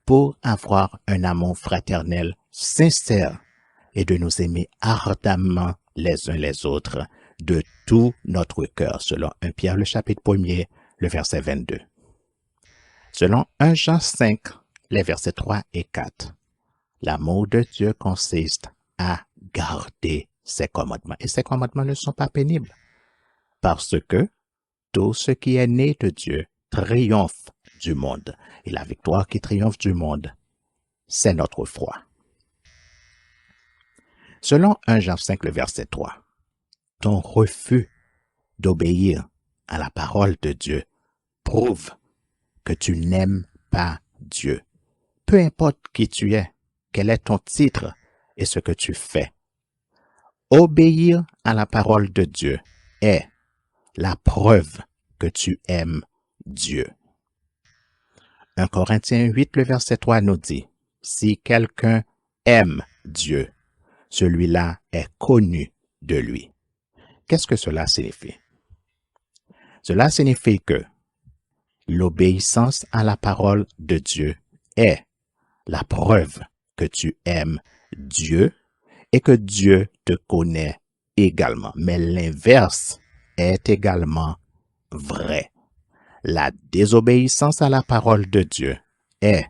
pour avoir un amour fraternel sincère et de nous aimer ardemment les uns les autres de tout notre cœur, selon 1 Pierre le chapitre 1er, le verset 22. Selon 1 Jean 5, les versets 3 et 4, l'amour de Dieu consiste à garder ses commandements. Et ses commandements ne sont pas pénibles, parce que tout ce qui est né de Dieu triomphe du monde. Et la victoire qui triomphe du monde, c'est notre foi. Selon 1 Jean 5, le verset 3, ton refus d'obéir à la parole de Dieu prouve que tu n'aimes pas Dieu. Peu importe qui tu es, quel est ton titre et ce que tu fais. Obéir à la parole de Dieu est la preuve que tu aimes Dieu. 1 Corinthiens 8, le verset 3 nous dit, si quelqu'un aime Dieu, celui-là est connu de lui. Qu'est-ce que cela signifie? Cela signifie que l'obéissance à la parole de Dieu est la preuve que tu aimes Dieu et que Dieu te connaît également. Mais l'inverse est également vrai. La désobéissance à la parole de Dieu est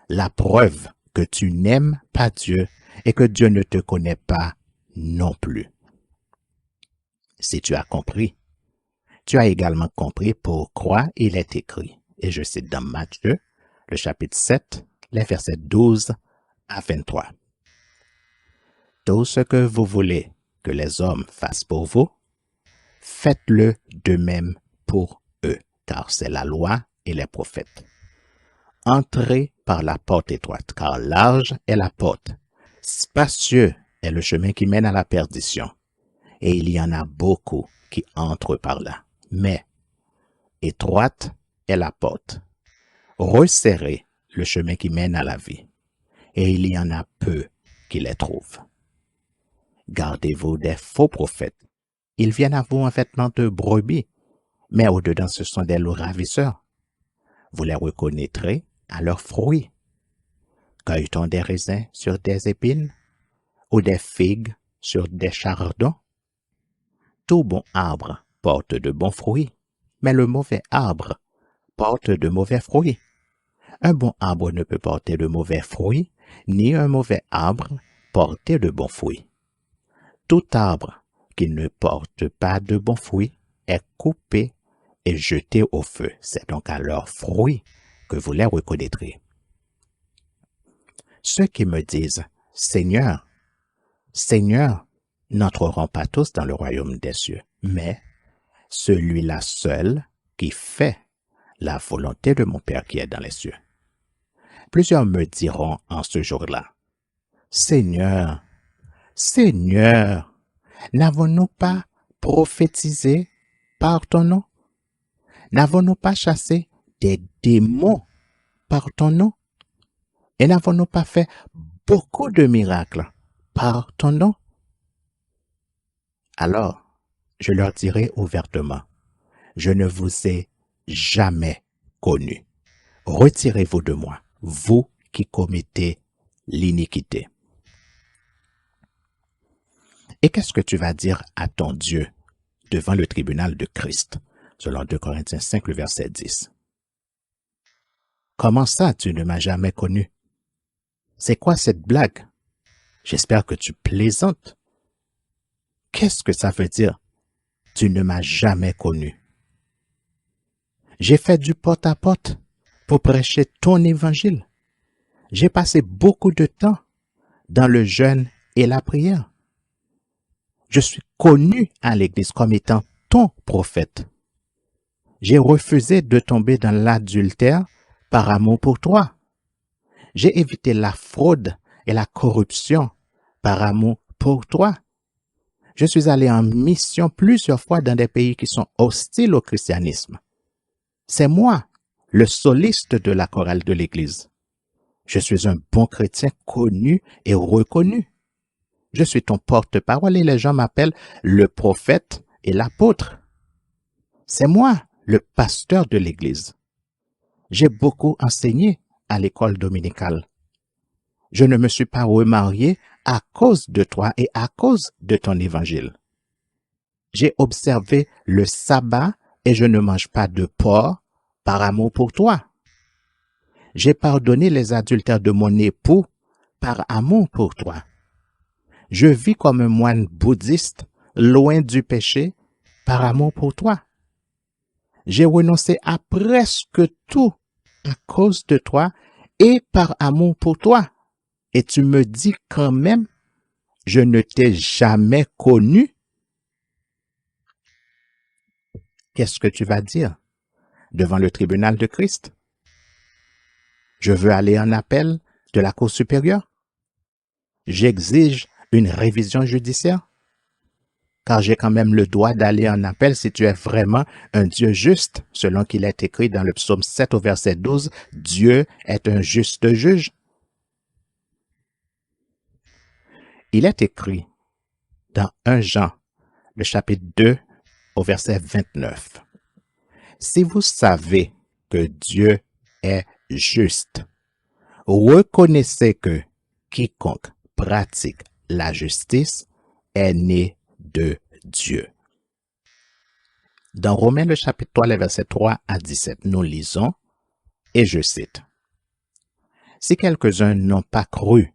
la preuve que tu n'aimes pas Dieu et que Dieu ne te connaît pas non plus. Si tu as compris, tu as également compris pourquoi il est écrit, et je cite dans Matthieu, le chapitre 7, les versets 12 à 23. Tout ce que vous voulez que les hommes fassent pour vous, faites-le de même pour eux, car c'est la loi et les prophètes. Entrez par la porte étroite, car large est la porte, spacieux est le chemin qui mène à la perdition, et il y en a beaucoup qui entrent par là. Mais étroite est la porte, resserré le chemin qui mène à la vie, et il y en a peu qui les trouvent. Gardez-vous des faux prophètes. Ils viennent à vous en vêtements de brebis, mais au-dedans ce sont des loups ravisseurs. Vous les reconnaîtrez à leurs fruits. Cueille-t-on des raisins sur des épines ou des figues sur des chardons? Tout bon arbre porte de bons fruits, mais le mauvais arbre porte de mauvais fruits. Un bon arbre ne peut porter de mauvais fruits, ni un mauvais arbre porter de bons fruits. Tout arbre qui ne porte pas de bons fruits est coupé et jeté au feu. C'est donc à leurs fruits que vous les reconnaîtrez. Ceux qui me disent « Seigneur, Seigneur » n'entreront pas tous dans le royaume des cieux, mais celui-là seul qui fait la volonté de mon Père qui est dans les cieux. Plusieurs me diront en ce jour-là, « Seigneur, Seigneur, n'avons-nous pas prophétisé par ton nom? N'avons-nous pas chassé des démons par ton nom? Et n'avons-nous pas fait beaucoup de miracles par ton nom? » Alors, je leur dirai ouvertement, je ne vous ai jamais connu. Retirez-vous de moi, vous qui commettez l'iniquité. Et qu'est-ce que tu vas dire à ton Dieu devant le tribunal de Christ, selon 2 Corinthiens 5, le verset 10? Comment ça, tu ne m'as jamais connu? C'est quoi cette blague? J'espère que tu plaisantes. Qu'est-ce que ça veut dire? Tu ne m'as jamais connu. J'ai fait du porte-à-porte pour prêcher ton évangile. J'ai passé beaucoup de temps dans le jeûne et la prière. Je suis connu à l'église comme étant ton prophète. J'ai refusé de tomber dans l'adultère par amour pour toi. J'ai évité la fraude et la corruption par amour pour toi. Je suis allé en mission plusieurs fois dans des pays qui sont hostiles au christianisme. C'est moi, le soliste de la chorale de l'église. Je suis un bon chrétien connu et reconnu. Je suis ton porte-parole et les gens m'appellent le prophète et l'apôtre. C'est moi, le pasteur de l'église. J'ai beaucoup enseigné à l'école dominicale. Je ne me suis pas remarié à cause de toi et à cause de ton évangile. J'ai observé le sabbat et je ne mange pas de porc par amour pour toi. J'ai pardonné les adultères de mon époux par amour pour toi. Je vis comme un moine bouddhiste, loin du péché, par amour pour toi. J'ai renoncé à presque tout à cause de toi et par amour pour toi. Et tu me dis quand même, je ne t'ai jamais connu. Qu'est-ce que tu vas dire devant le tribunal de Christ? Je veux aller en appel de la Cour supérieure. J'exige une révision judiciaire, car j'ai quand même le droit d'aller en appel si tu es vraiment un Dieu juste, selon qu'il est écrit dans le psaume 7 au verset 12, Dieu est un juste juge. Il est écrit dans 1 Jean, le chapitre 2, au verset 29. Si vous savez que Dieu est juste, reconnaissez que quiconque pratique la justice est né de Dieu. Dans Romains le chapitre 3, les versets 3 à 17, nous lisons, et je cite, « Si quelques-uns n'ont pas cru,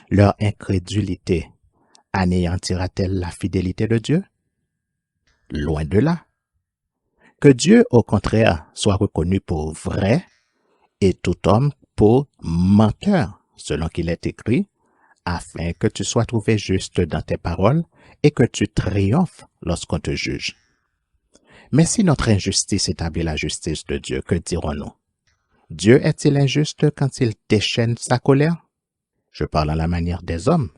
leur incrédulité anéantira-t-elle la fidélité de Dieu? Loin de là. Que Dieu, au contraire, soit reconnu pour vrai et tout homme pour menteur, selon qu'il est écrit, afin que tu sois trouvé juste dans tes paroles et que tu triomphes lorsqu'on te juge. Mais si notre injustice établit la justice de Dieu, que dirons-nous? Dieu est-il injuste quand il déchaîne sa colère? Je parle à la manière des hommes.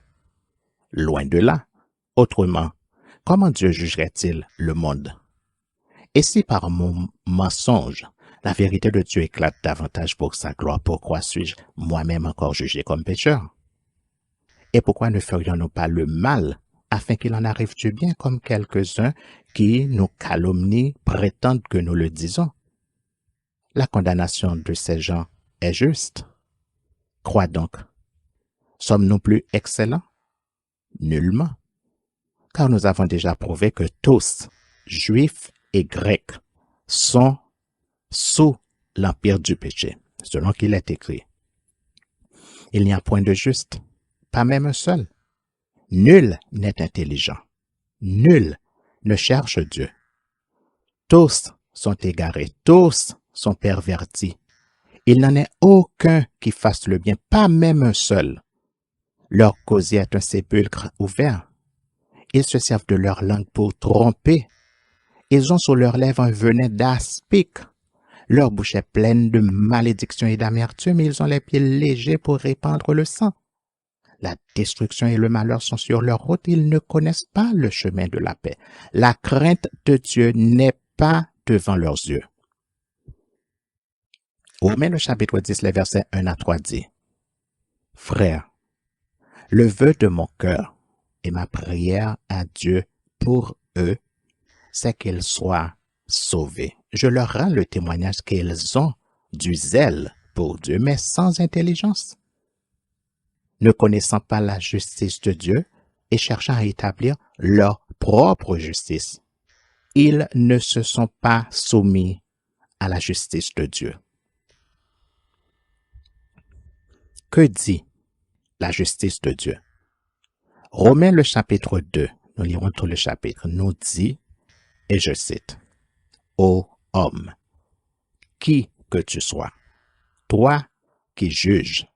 Loin de là. Autrement, comment Dieu jugerait-il le monde? Et si par mon mensonge, la vérité de Dieu éclate davantage pour sa gloire, pourquoi suis-je moi-même encore jugé comme pécheur? Et pourquoi ne ferions-nous pas le mal afin qu'il en arrive du bien comme quelques-uns qui nous calomnient prétendent que nous le disons? La condamnation de ces gens est juste. Crois donc. Sommes-nous plus excellents? Nullement. Car nous avons déjà prouvé que tous, juifs et grecs, sont sous l'empire du péché, selon qu'il est écrit. Il n'y a point de juste, pas même un seul. Nul n'est intelligent. Nul ne cherche Dieu. Tous sont égarés, tous sont pervertis. Il n'en est aucun qui fasse le bien, pas même un seul. Leur causier est un sépulcre ouvert. Ils se servent de leur langue pour tromper. Ils ont sur leurs lèvres un venin d'aspic. Leur bouche est pleine de malédiction et d'amertume, et ils ont les pieds légers pour répandre le sang. La destruction et le malheur sont sur leur route, ils ne connaissent pas le chemin de la paix. La crainte de Dieu n'est pas devant leurs yeux. Romains le chapitre 10, les versets 1 à 3 dit, « Frères, le vœu de mon cœur et ma prière à Dieu pour eux, c'est qu'ils soient sauvés. Je leur rends le témoignage qu'ils ont du zèle pour Dieu, mais sans intelligence, ne connaissant pas la justice de Dieu et cherchant à établir leur propre justice. Ils ne se sont pas soumis à la justice de Dieu. » Que dit la justice de Dieu? Romains le chapitre 2, nous lirons tout le chapitre, nous dit, et je cite, « Ô homme, qui que tu sois, toi qui juges,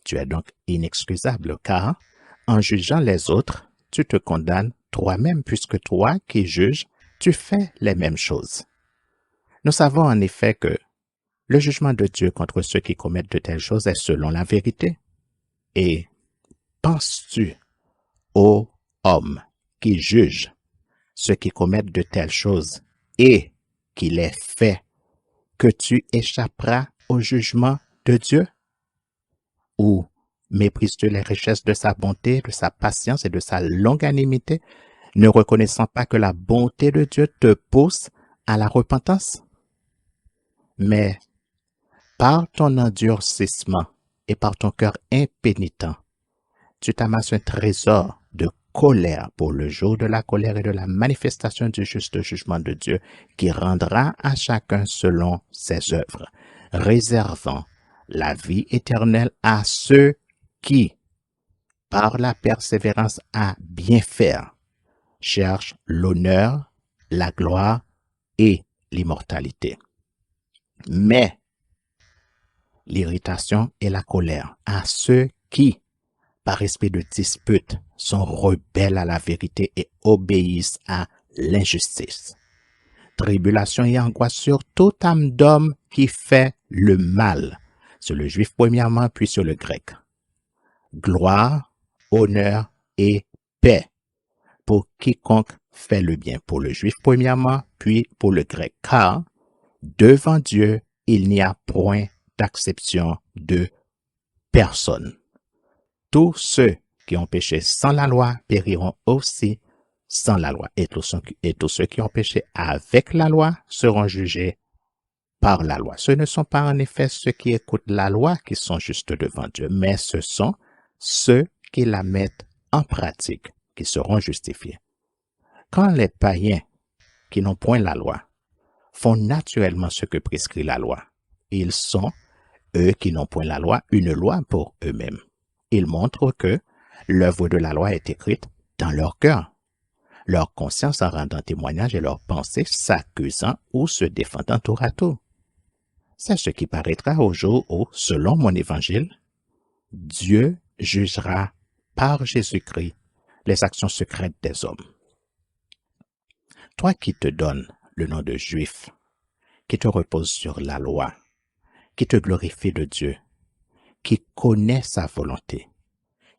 tu es donc inexcusable, car en jugeant les autres, tu te condamnes toi-même, puisque toi qui juges, tu fais les mêmes choses. » Nous savons en effet que le jugement de Dieu contre ceux qui commettent de telles choses est selon la vérité. Et penses-tu, ô homme qui juge ceux qui commettent de telles choses et qui les fait, que tu échapperas au jugement de Dieu? Ou méprises-tu les richesses de sa bonté, de sa patience et de sa longanimité, ne reconnaissant pas que la bonté de Dieu te pousse à la repentance? Mais par ton endurcissement et par ton cœur impénitent, tu t'amasses un trésor de colère pour le jour de la colère et de la manifestation du juste jugement de Dieu, qui rendra à chacun selon ses œuvres, réservant la vie éternelle à ceux qui, par la persévérance à bien faire, cherchent l'honneur, la gloire et l'immortalité. Mais l'irritation et la colère à ceux qui, par esprit de dispute, sont rebelles à la vérité et obéissent à l'injustice. Tribulation et angoisse sur toute âme d'homme qui fait le mal, sur le juif premièrement, puis sur le grec. Gloire, honneur et paix pour quiconque fait le bien, pour le juif premièrement, puis pour le grec, car devant Dieu, il n'y a point d'acception de personne. Tous ceux qui ont péché sans la loi périront aussi sans la loi, et tous ceux qui ont péché avec la loi seront jugés par la loi. Ce ne sont pas en effet ceux qui écoutent la loi qui sont justes devant Dieu, mais ce sont ceux qui la mettent en pratique qui seront justifiés. Quand les païens qui n'ont point la loi font naturellement ce que prescrit la loi, ils sont, eux qui n'ont point la loi, une loi pour eux-mêmes. Ils montrent que l'œuvre de la loi est écrite dans leur cœur, leur conscience en rendant témoignage et leurs pensées s'accusant ou se défendant tour à tour. C'est ce qui paraîtra au jour où, selon mon évangile, Dieu jugera par Jésus-Christ les actions secrètes des hommes. Toi qui te donnes le nom de juif, qui te repose sur la loi, qui te glorifie de Dieu, qui connaît sa volonté,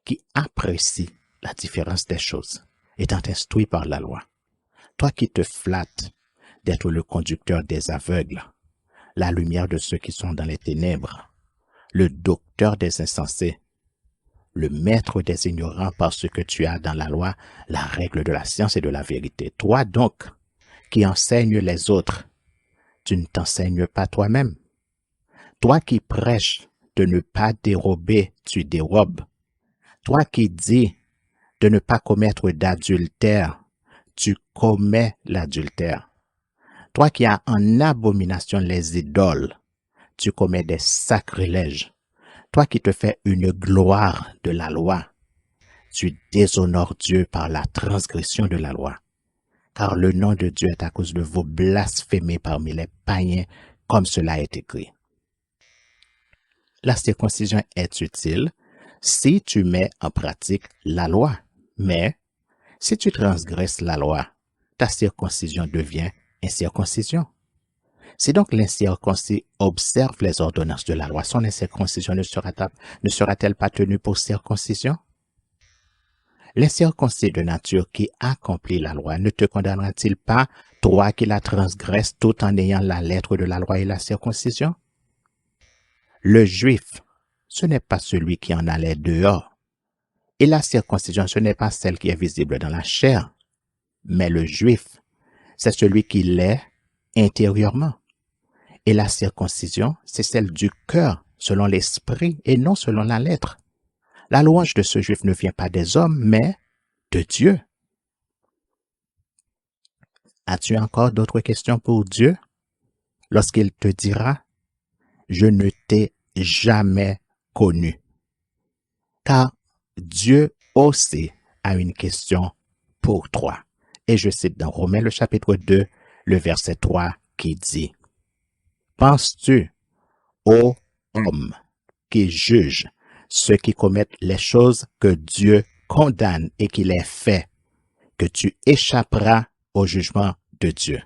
qui apprécie la différence des choses, étant instruit par la loi. Toi qui te flattes d'être le conducteur des aveugles, la lumière de ceux qui sont dans les ténèbres, le docteur des insensés, le maître des ignorants parce que tu as dans la loi la règle de la science et de la vérité. Toi donc, qui enseignes les autres, tu ne t'enseignes pas toi-même. Toi qui prêches de ne pas dérober, tu dérobes. Toi qui dis de ne pas commettre d'adultère, tu commets l'adultère. Toi qui as en abomination les idoles, tu commets des sacrilèges. Toi qui te fais une gloire de la loi, tu déshonores Dieu par la transgression de la loi. Car le nom de Dieu est à cause de vous blasphémés parmi les païens, comme cela est écrit. La circoncision est utile si tu mets en pratique la loi. Mais si tu transgresses la loi, ta circoncision devient incirconcision. Si donc l'incirconcis observe les ordonnances de la loi, son incirconcision ne sera-t-elle pas tenue pour circoncision? L'incirconcis de nature qui accomplit la loi ne te condamnera-t-il pas, toi qui la transgresses tout en ayant la lettre de la loi et la circoncision? Le juif, ce n'est pas celui qui en allait dehors. Et la circoncision, ce n'est pas celle qui est visible dans la chair, mais le juif, c'est celui qui l'est intérieurement. Et la circoncision, c'est celle du cœur, selon l'esprit et non selon la lettre. La louange de ce juif ne vient pas des hommes, mais de Dieu. As-tu encore d'autres questions pour Dieu? Lorsqu'il te dira, je ne t'ai jamais connu. Car Dieu aussi a une question pour toi. Et je cite dans Romains le chapitre 2, le verset 3 qui dit, penses-tu, ô homme, qui juge ceux qui commettent les choses que Dieu condamne et qu'il les fait, que tu échapperas au jugement de Dieu?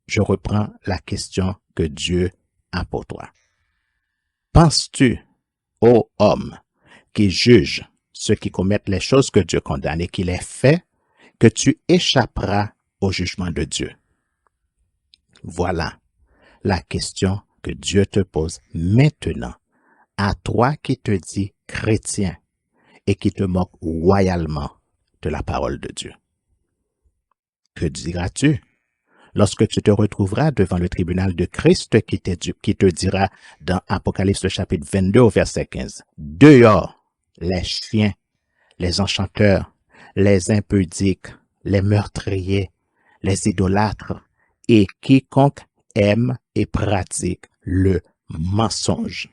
Je reprends la question que Dieu a pour toi. Penses-tu, ô homme, qui juge ceux qui commettent les choses que Dieu condamne et qui les fait, que tu échapperas au jugement de Dieu? Voilà la question que Dieu te pose maintenant, à toi qui te dis chrétien et qui te moque royalement de la parole de Dieu. Que diras-tu lorsque tu te retrouveras devant le tribunal de Christ qui te dira dans Apocalypse chapitre 22 au verset 15, dehors les chiens, les enchanteurs, les impudiques, les meurtriers, les idolâtres et quiconque aime et pratique le mensonge.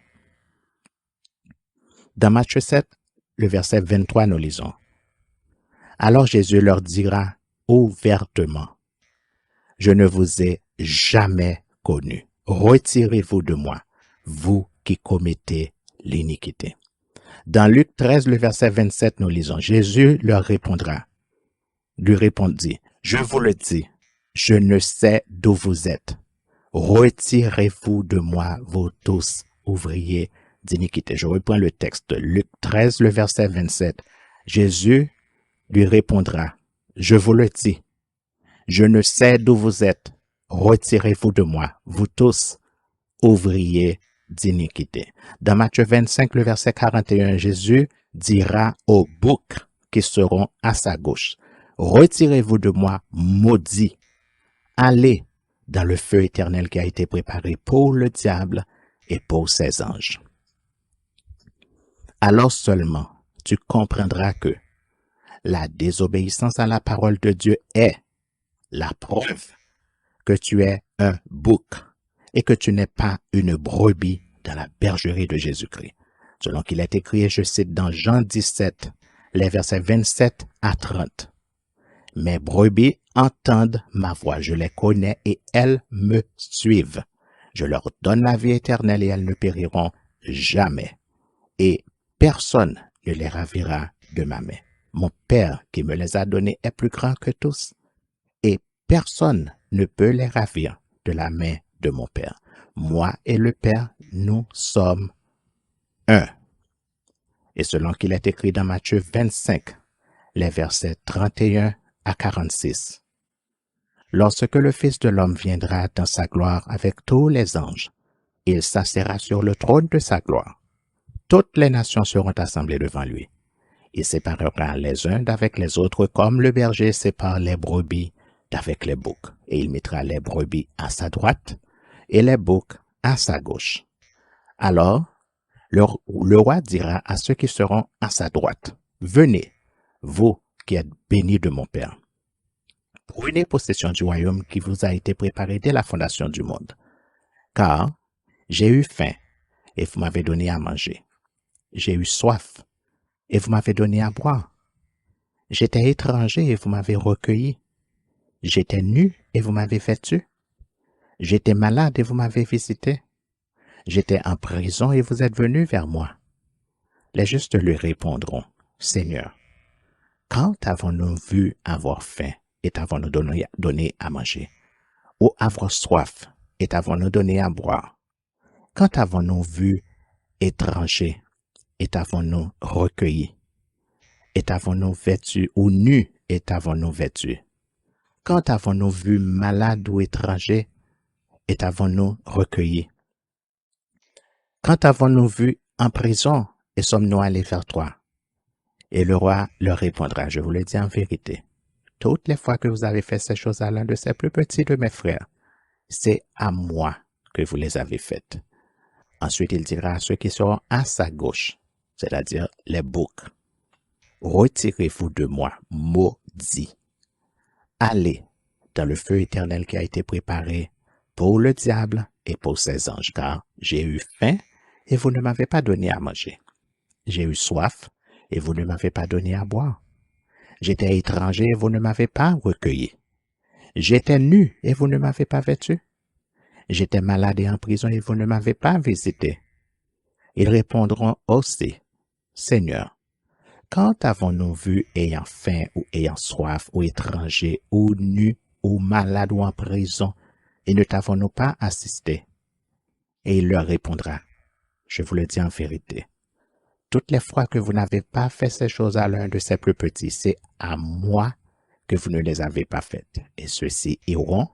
Dans Matthieu 7, le verset 23, nous lisons, alors Jésus leur dira ouvertement, je ne vous ai jamais connu. Retirez-vous de moi, vous qui commettez l'iniquité. Dans Luc 13, le verset 27, nous lisons, Jésus leur lui répondit, je vous le dis, je ne sais d'où vous êtes. Retirez-vous de moi, vous tous, ouvriers d'iniquité. Je reprends le texte, Luc 13, le verset 27. Jésus lui répondra, je vous le dis, je ne sais d'où vous êtes. Retirez-vous de moi, vous tous, ouvriers d'iniquité. Dans Matthieu 25, le verset 41, Jésus dira aux boucs qui seront à sa gauche, retirez-vous de moi, maudits, allez dans le feu éternel qui a été préparé pour le diable et pour ses anges. Alors seulement tu comprendras que la désobéissance à la parole de Dieu est la preuve que tu es un bouc et que tu n'es pas une brebis dans la bergerie de Jésus-Christ. Selon qu'il est écrit, je cite dans Jean 17, les versets 27 à 30. Mes brebis entendent ma voix, je les connais et elles me suivent. Je leur donne la vie éternelle et elles ne périront jamais. Et personne ne les ravira de ma main. Mon Père qui me les a donnés est plus grand que tous. Et personne ne peut les ravir de la main de mon Père. Moi et le Père, nous sommes un. Et selon qu'il est écrit dans Matthieu 25, les versets 31 à 46. Lorsque le Fils de l'homme viendra dans sa gloire avec tous les anges, il s'assiera sur le trône de sa gloire. Toutes les nations seront assemblées devant lui. Il séparera les uns d'avec les autres comme le berger sépare les brebis d'avec les boucs. Et il mettra les brebis à sa droite et les boucs à sa gauche. Alors, le roi dira à ceux qui seront à sa droite, « Venez, vous qui êtes bénis de mon Père. Prenez possession du royaume qui vous a été préparé dès la fondation du monde. Car j'ai eu faim et vous m'avez donné à manger. J'ai eu soif et vous m'avez donné à boire. J'étais étranger et vous m'avez recueilli. J'étais nu et vous m'avez vêtu. J'étais malade et vous m'avez visité. J'étais en prison et vous êtes venus vers moi. » Les justes lui répondront, « Seigneur, quand avons-nous vu avoir faim et t'avons-nous donné à manger? Ou avoir soif et t'avons-nous donné à boire? Quand avons-nous vu étranger et t'avons-nous recueilli? Et t'avons-nous vêtu ou nu et t'avons-nous vêtu? Quand avons-nous vu malade ou étranger et t'avons-nous recueilli? Quand avons-nous vu en prison et sommes-nous allés vers toi? Et le roi leur répondra, je vous le dis en vérité, toutes les fois que vous avez fait ces choses à l'un de ces plus petits de mes frères, c'est à moi que vous les avez faites. Ensuite, il dira à ceux qui seront à sa gauche, c'est-à-dire les boucs, retirez-vous de moi, maudits. Allez dans le feu éternel qui a été préparé pour le diable et pour ses anges, car j'ai eu faim et vous ne m'avez pas donné à manger. J'ai eu soif et vous ne m'avez pas donné à boire. J'étais étranger et vous ne m'avez pas recueilli. J'étais nu et vous ne m'avez pas vêtu. J'étais malade et en prison et vous ne m'avez pas visité. Ils répondront aussi, Seigneur, quand avons-nous vu ayant faim ou ayant soif ou étranger ou nu ou malade ou en prison et ne t'avons-nous pas assisté? Et il leur répondra, je vous le dis en vérité, toutes les fois que vous n'avez pas fait ces choses à l'un de ces plus petits, c'est à moi que vous ne les avez pas faites. Et ceux-ci iront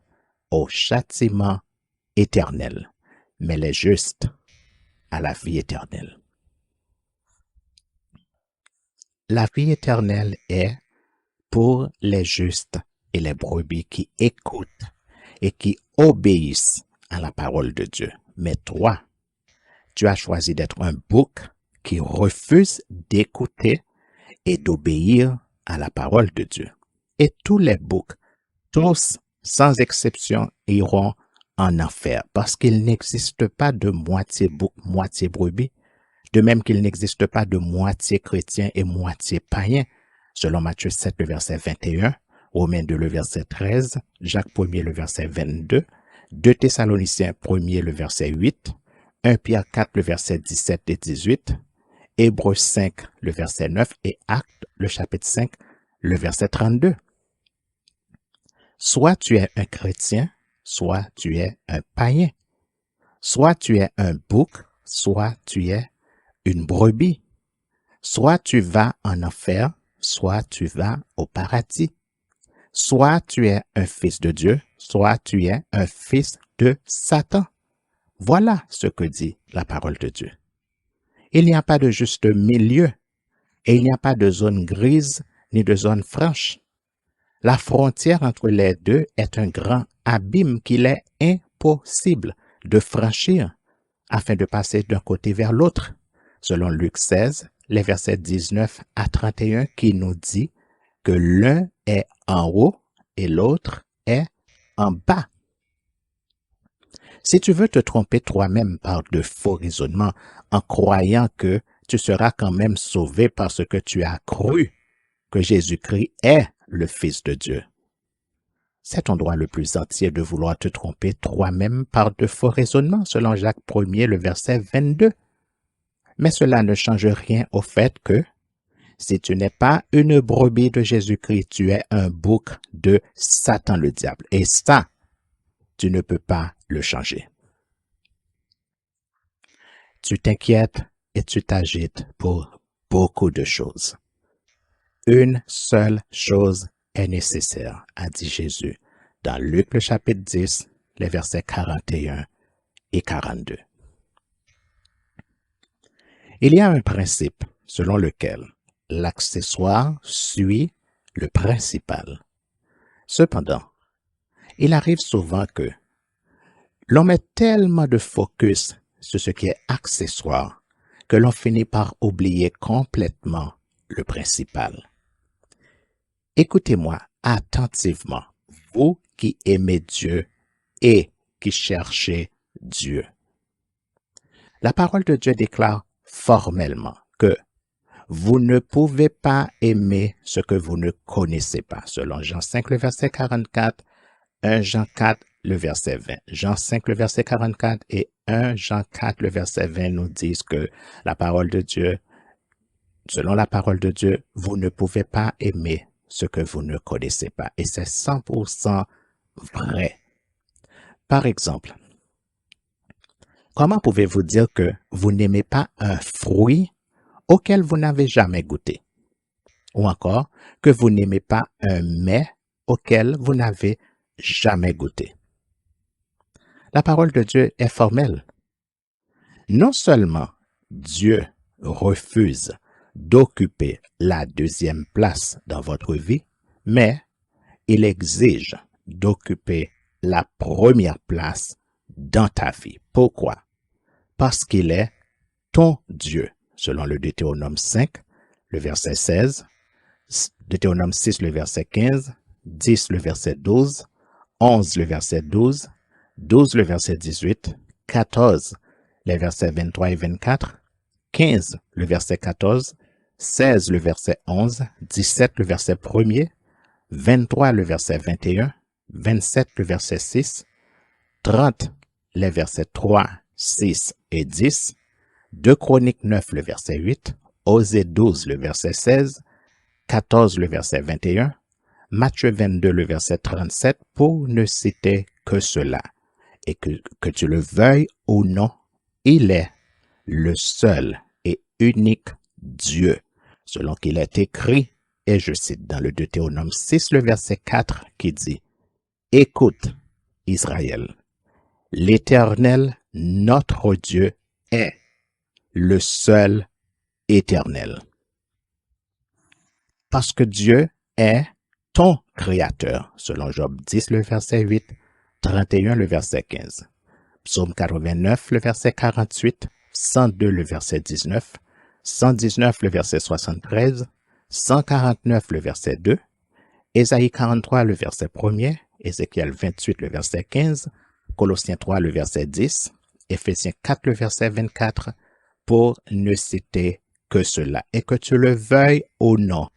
au châtiment éternel, mais les justes à la vie éternelle. La vie éternelle est pour les justes et les brebis qui écoutent et qui obéissent à la parole de Dieu. Mais toi, tu as choisi d'être un bouc qui refuse d'écouter et d'obéir à la parole de Dieu. Et tous les boucs, tous sans exception, iront en enfer parce qu'il n'existe pas de moitié bouc, moitié brebis, de même qu'il n'existe pas de moitié chrétien et moitié païen, selon Matthieu 7, le verset 21, Romains 2, le verset 13, Jacques 1er, le verset 22, 2 Thessaloniciens 1er, le verset 8, 1 Pierre 4, le verset 17 et 18, Hébreux 5, le verset 9 et Actes, le chapitre 5, le verset 32. Soit tu es un chrétien, soit tu es un païen. Soit tu es un bouc, soit tu es une brebis. Soit tu vas en enfer, soit tu vas au paradis. Soit tu es un fils de Dieu, soit tu es un fils de Satan. Voilà ce que dit la parole de Dieu. Il n'y a pas de juste milieu et il n'y a pas de zone grise ni de zone franche. La frontière entre les deux est un grand abîme qu'il est impossible de franchir afin de passer d'un côté vers l'autre, selon Luc 16, les versets 19 à 31 qui nous dit que l'un est en haut et l'autre est en bas. Si tu veux te tromper toi-même par de faux raisonnements en croyant que tu seras quand même sauvé parce que tu as cru que Jésus-Christ est le Fils de Dieu. C'est ton droit le plus entier de vouloir te tromper toi-même par de faux raisonnements, selon Jacques 1er, le verset 22. Mais cela ne change rien au fait que, si tu n'es pas une brebis de Jésus-Christ, tu es un bouc de Satan le diable. Et ça, tu ne peux pas le changer. Tu t'inquiètes et tu t'agites pour beaucoup de choses. Une seule chose est nécessaire, a dit Jésus dans Luc le chapitre 10, les versets 41 et 42. Il y a un principe selon lequel l'accessoire suit le principal. Cependant, il arrive souvent que l'on met tellement de focus sur ce qui est accessoire que l'on finit par oublier complètement le principal. Écoutez-moi attentivement, vous qui aimez Dieu et qui cherchez Dieu. La parole de Dieu déclare formellement que vous ne pouvez pas aimer ce que vous ne connaissez pas, selon Jean 5, le verset 44, 1 Jean 4, le verset 20. Jean 5, le verset 44 et 1 Jean 4, le verset 20 nous disent que la parole de Dieu, selon la parole de Dieu, vous ne pouvez pas aimer ce que vous ne connaissez pas. Et c'est 100% vrai. Par exemple, comment pouvez-vous dire que vous n'aimez pas un fruit auquel vous n'avez jamais goûté? Ou encore que vous n'aimez pas un mets auquel vous n'avez jamais goûté? La parole de Dieu est formelle. Non seulement Dieu refuse d'occuper la deuxième place dans votre vie, mais il exige d'occuper la première place dans ta vie. Pourquoi? Parce qu'il est ton Dieu, selon le Deutéronome 5, le verset 16, Deutéronome 6, le verset 15, 10, le verset 12, 11, le verset 12, 12, le verset 18, 14, les versets 23 et 24, 15, le verset 14, 16, le verset 11, 17, le verset 1er, 23, le verset 21, 27, le verset 6, 30, les versets 3, 6 et 10, 2 Chroniques 9, le verset 8, Osée 12, le verset 16, 14, le verset 21, Matthieu 22, le verset 37, pour ne citer que cela. Et que tu le veuilles ou non, il est le seul et unique Dieu, selon qu'il est écrit, et je cite dans le Deutéronome 6, le verset 4, qui dit « Écoute, Israël, l'Éternel, notre Dieu, est le seul éternel. » Parce que Dieu est ton Créateur, selon Job 10, le verset 8, 31, le verset 15. Psaume 89, le verset 48, 102, le verset 19, 119, le verset 73, 149, le verset 2, Ésaïe 43, le verset 1er, Ézéchiel 28, le verset 15, Colossiens 3, le verset 10, Éphésiens 4, le verset 24, pour ne citer que cela. Et que tu le veuilles ou non,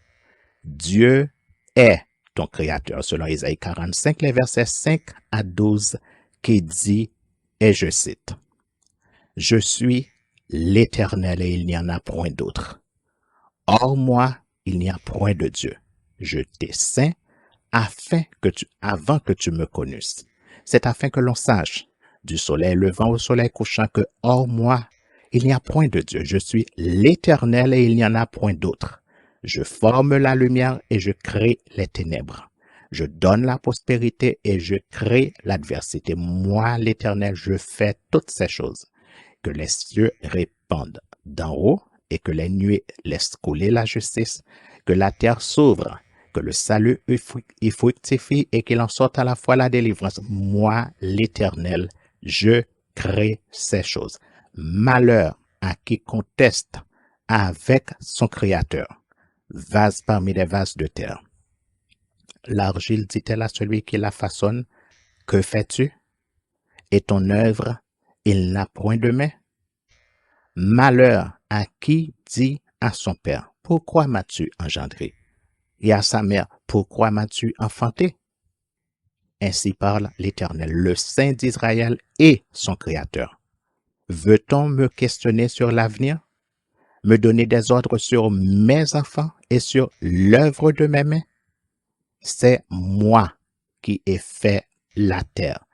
Dieu est ton Créateur, selon Ésaïe 45, les versets 5 à 12, qui dit, et je cite, « Je suis l'Éternel et il n'y en a point d'autre. Hors moi, il n'y a point de Dieu. Je t'ai saint avant que tu me connusses. » C'est afin que l'on sache, du soleil levant au soleil couchant, que hors moi, il n'y a point de Dieu. Je suis l'Éternel et il n'y en a point d'autre. Je forme la lumière et je crée les ténèbres. Je donne la prospérité et je crée l'adversité. Moi, l'Éternel, je fais toutes ces choses. Que les cieux répandent d'en haut et que les nuées laissent couler la justice. Que la terre s'ouvre, que le salut y fructifie et qu'il en sorte à la fois la délivrance. Moi, l'Éternel, je crée ces choses. Malheur à qui conteste avec son Créateur. Vase parmi les vases de terre. L'argile dit-elle à celui qui la façonne, « Que fais-tu? Et ton œuvre, il n'a point de main. » Malheur à qui dit à son père, pourquoi m'as-tu engendré? Et à sa mère, pourquoi m'as-tu enfanté? Ainsi parle l'Éternel, le Saint d'Israël et son Créateur. Veut-on me questionner sur l'avenir? Me donner des ordres sur mes enfants et sur l'œuvre de mes mains? C'est moi qui ai fait la terre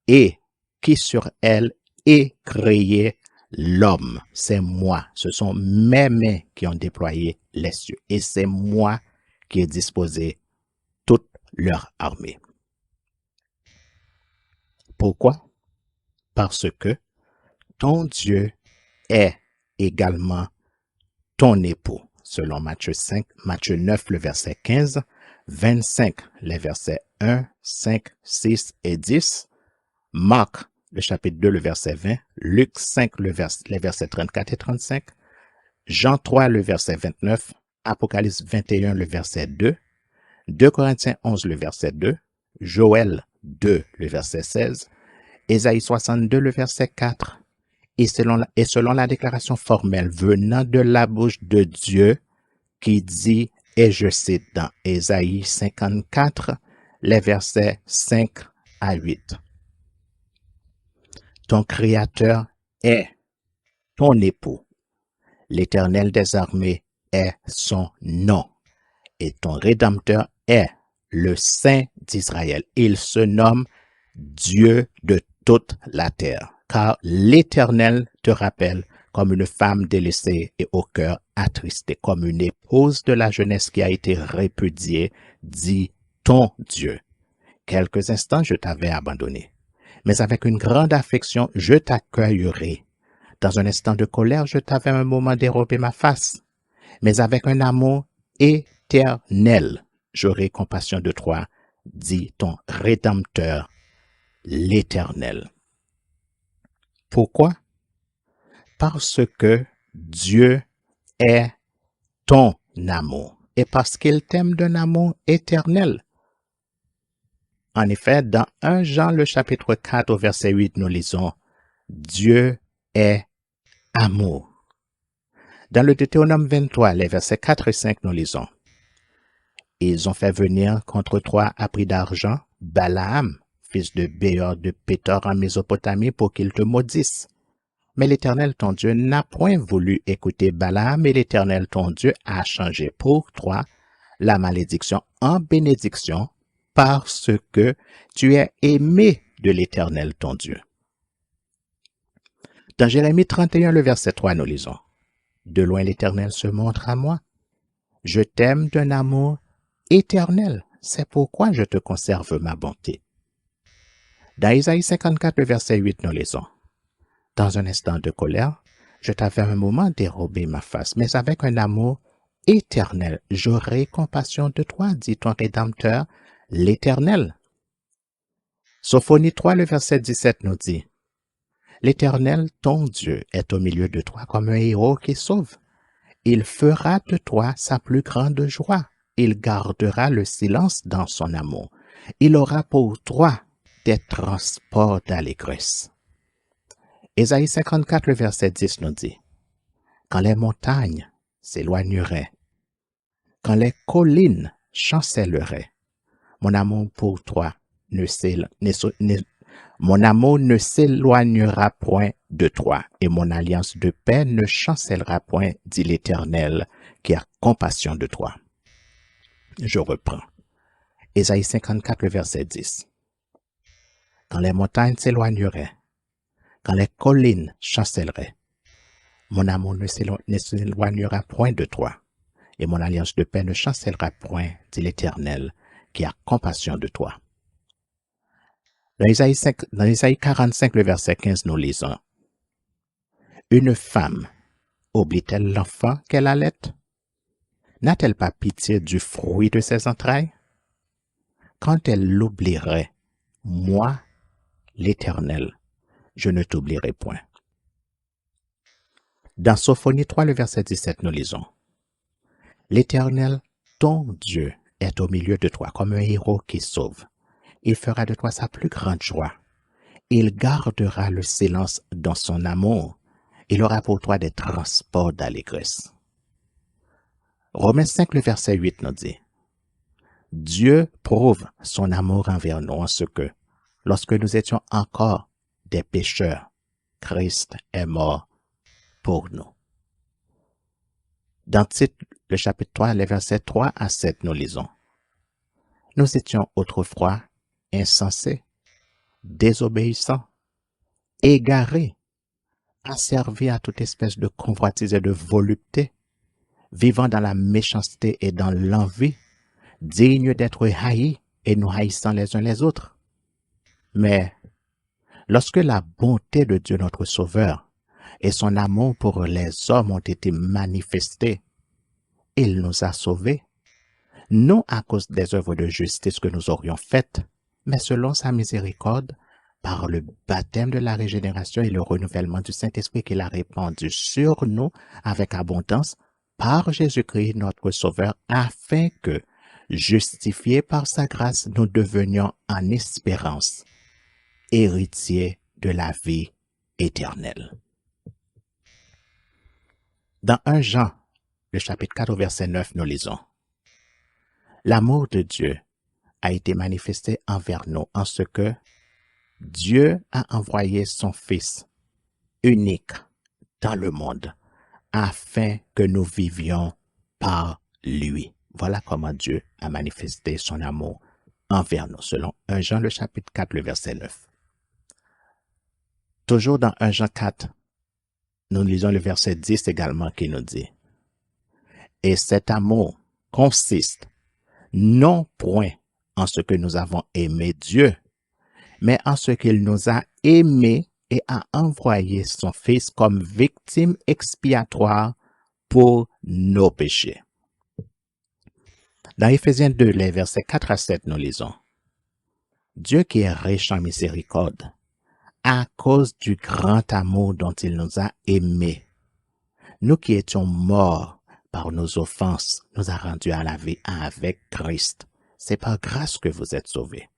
et qui sur elle ai créé l'homme. C'est moi. Ce sont mes mains qui ont déployé les cieux et c'est moi qui ai disposé toute leur armée. Pourquoi? Parce que ton Dieu est également ton époux. Selon Matthieu 9, le verset 15, 25, les versets 1, 5, 6 et 10, Marc, le chapitre 2, le verset 20, Luc 5, les versets 34 et 35, Jean 3, le verset 29, Apocalypse 21, le verset 2, 2 Corinthiens 11, le verset 2, Joël 2, le verset 16, Ésaïe 62, le verset 4, et selon la déclaration formelle venant de la bouche de Dieu qui dit, et je cite dans Ésaïe 54, les versets 5 à 8. Ton Créateur est ton époux. L'Éternel des armées est son nom. Et ton Rédempteur est le Saint d'Israël. Il se nomme Dieu de toute la terre. Car l'Éternel te rappelle comme une femme délaissée et au cœur attristé, comme une épouse de la jeunesse qui a été répudiée, dit ton Dieu. Quelques instants je t'avais abandonné, mais avec une grande affection je t'accueillerai. Dans un instant de colère je t'avais un moment dérobé ma face, mais avec un amour éternel j'aurai compassion de toi, dit ton Rédempteur, l'Éternel. Pourquoi? Parce que Dieu est ton amour et parce qu'il t'aime d'un amour éternel. En effet, dans 1 Jean, le chapitre 4, au verset 8, nous lisons « Dieu est amour ». Dans le Deutéronome 23, les versets 4 et 5, nous lisons « Ils ont fait venir contre toi à prix d'argent Balaam, fils de Béor de Pétor en Mésopotamie, pour qu'il te maudisse. Mais l'Éternel ton Dieu n'a point voulu écouter Balaam et l'Éternel ton Dieu a changé pour toi la malédiction en bénédiction parce que tu es aimé de l'Éternel ton Dieu. » Dans Jérémie 31, le verset 3, nous lisons « De loin l'Éternel se montre à moi. Je t'aime d'un amour éternel. C'est pourquoi je te conserve ma bonté. » Dans Isaïe 54, le verset 8, nous lisons « Dans un instant de colère, je t'avais un moment dérobé ma face, mais avec un amour éternel, j'aurai compassion de toi, dit ton Rédempteur, l'Éternel. » Sophonie 3, le verset 17 nous dit « L'Éternel, ton Dieu, est au milieu de toi comme un héros qui sauve. Il fera de toi sa plus grande joie. Il gardera le silence dans son amour. Il aura pour toi des transports d'allégresse. » Ésaïe 54, le verset 10 nous dit « Quand les montagnes s'éloigneraient, quand les collines chancelleraient, mon amour pour toi ne s'éloignera point de toi, et mon alliance de paix ne chancellera point, dit l'Éternel, qui a compassion de toi. » Je reprends. Ésaïe 54, le verset 10. « Quand les montagnes s'éloigneraient, quand les collines chancelleraient, mon amour ne s'éloignera point de toi, et mon alliance de paix ne chancellera point, dit l'Éternel, qui a compassion de toi. » Dans Isaïe 45, le verset 15, nous lisons « Une femme oublie-t-elle l'enfant qu'elle allait? N'a-t-elle pas pitié du fruit de ses entrailles? Quand elle l'oublierait, moi, l'Éternel, je ne t'oublierai point. » Dans Sophonie 3, le verset 17, nous lisons « L'Éternel, ton Dieu, est au milieu de toi comme un héros qui sauve. Il fera de toi sa plus grande joie. Il gardera le silence dans son amour. Il aura pour toi des transports d'allégresse. Romains 5, le verset 8 nous dit, Dieu prouve son amour envers nous en ce que, lorsque nous étions encore des pécheurs, Christ est mort pour nous. Dans Tite, le chapitre 3, les versets 3 à 7, nous lisons, Nous étions autrefois insensés, désobéissants, égarés, asservis à toute espèce de convoitise et de volupté, vivant dans la méchanceté et dans l'envie, dignes d'être haïs et nous haïssant les uns les autres. Mais lorsque la bonté de Dieu notre Sauveur et son amour pour les hommes ont été manifestés, il nous a sauvés, non à cause des œuvres de justice que nous aurions faites, mais selon sa miséricorde, par le baptême de la régénération et le renouvellement du Saint-Esprit qu'il a répandu sur nous avec abondance par Jésus-Christ notre Sauveur, afin que, justifiés par sa grâce, nous devenions en espérance héritiers de la vie éternelle. Dans 1 Jean, le chapitre 4 au verset 9, nous lisons, L'amour de Dieu a été manifesté envers nous en ce que Dieu a envoyé son Fils unique dans le monde afin que nous vivions par lui. Voilà comment Dieu a manifesté son amour envers nous, selon 1 Jean, le chapitre 4, le verset 9. Toujours dans 1 Jean 4, nous lisons le verset 10 également qui nous dit, Et cet amour consiste non point en ce que nous avons aimé Dieu, mais en ce qu'il nous a aimés et a envoyé son Fils comme victime expiatoire pour nos péchés. Dans Éphésiens 2, les versets 4 à 7, nous lisons, Dieu qui est riche en miséricorde, à cause du grand amour dont il nous a aimés, nous qui étions morts par nos offenses, nous a rendus à la vie avec Christ. C'est par grâce que vous êtes sauvés.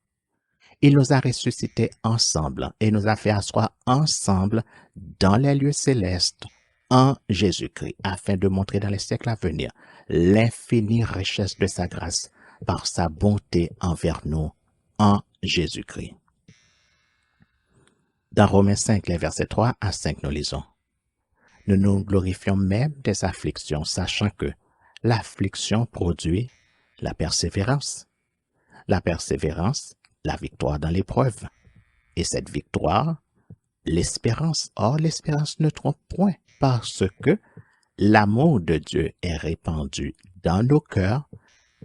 Il nous a ressuscités ensemble et nous a fait asseoir ensemble dans les lieux célestes en Jésus-Christ, afin de montrer dans les siècles à venir l'infinie richesse de sa grâce par sa bonté envers nous en Jésus-Christ. Dans Romains 5, les versets 3 à 5, nous lisons, Nous nous glorifions même des afflictions, sachant que l'affliction produit la persévérance, la victoire dans l'épreuve, et cette victoire, l'espérance. Or, l'espérance ne trompe point, parce que l'amour de Dieu est répandu dans nos cœurs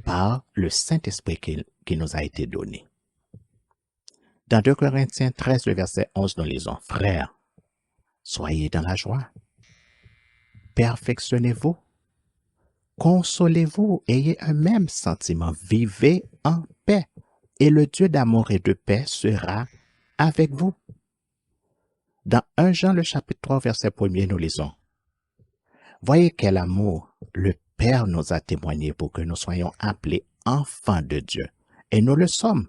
par le Saint-Esprit qui nous a été donné. Dans 2 Corinthiens 13, le verset 11, nous lisons, Frères, soyez dans la joie, perfectionnez-vous, consolez-vous, ayez un même sentiment, vivez en paix, et le Dieu d'amour et de paix sera avec vous. Dans 1 Jean, le chapitre 3, verset 1er, nous lisons, Voyez quel amour le Père nous a témoigné pour que nous soyons appelés enfants de Dieu, et nous le sommes.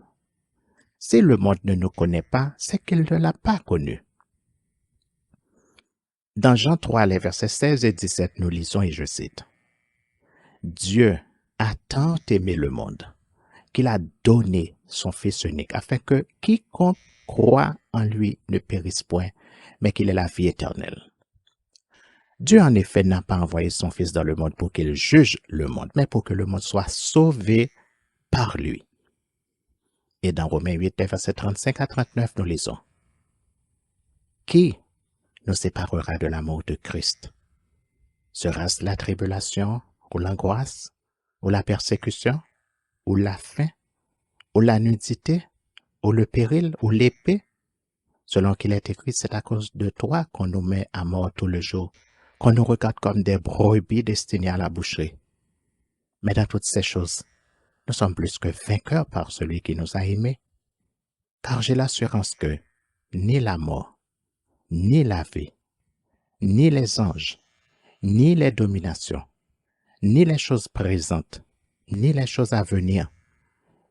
Si le monde ne nous connaît pas, c'est qu'il ne l'a pas connu. Dans Jean 3, les versets 16 et 17, nous lisons, et je cite, Dieu a tant aimé le monde qu'il a donné son Fils unique, afin que quiconque croit en lui ne périsse point, mais qu'il ait la vie éternelle. Dieu, en effet, n'a pas envoyé son Fils dans le monde pour qu'il juge le monde, mais pour que le monde soit sauvé par lui. Et dans Romains 8, versets 35 à 39, nous lisons, Qui nous séparera de l'amour de Christ? Sera-ce la tribulation, ou l'angoisse, ou la persécution, ou la faim, ou la nudité, ou le péril, ou l'épée? Selon qu'il est écrit, c'est à cause de toi qu'on nous met à mort tout le jour, qu'on nous regarde comme des brebis destinées à la boucherie. Mais dans toutes ces choses, nous sommes plus que vainqueurs par celui qui nous a aimés, car j'ai l'assurance que ni la mort, ni la vie, ni les anges, ni les dominations, ni les choses présentes, ni les choses à venir,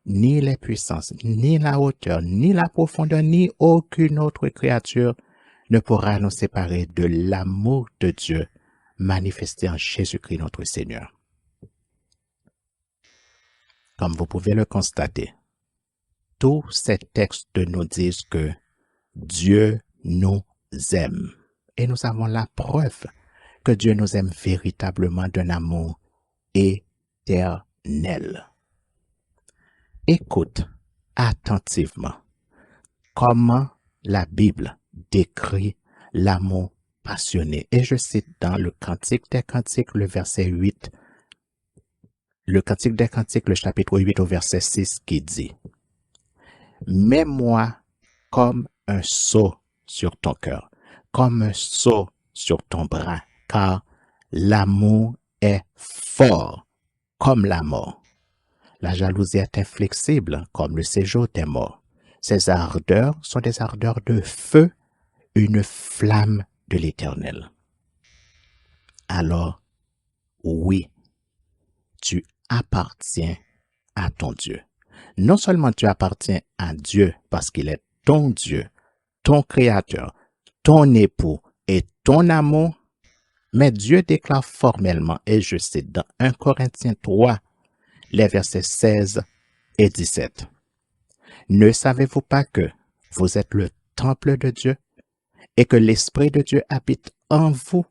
ni les puissances, ni la hauteur, ni la profondeur, ni aucune autre créature ne pourra nous séparer de l'amour de Dieu manifesté en Jésus-Christ notre Seigneur. Comme vous pouvez le constater, tous ces textes nous disent que Dieu nous aime. Et nous avons la preuve que Dieu nous aime véritablement d'un amour éternel. Écoute attentivement comment la Bible décrit l'amour passionné. Et je cite dans le Cantique des Cantiques, le verset 8, le Cantique des Cantiques, le chapitre 8 au verset 6 qui dit « Mets-moi comme un sceau sur ton cœur, comme un sceau sur ton bras, car l'amour est fort comme la mort. La jalousie est inflexible comme le séjour des morts. Ses ardeurs sont des ardeurs de feu, une flamme de l'Éternel. » Alors, oui, tu appartiens à ton Dieu. Non seulement tu appartiens à Dieu parce qu'il est ton Dieu, ton Créateur, ton époux et ton amour, mais Dieu déclare formellement, et je cite dans 1 Corinthiens 3, les versets 16 et 17. « Ne savez-vous pas que vous êtes le temple de Dieu et que l'Esprit de Dieu habite en vous?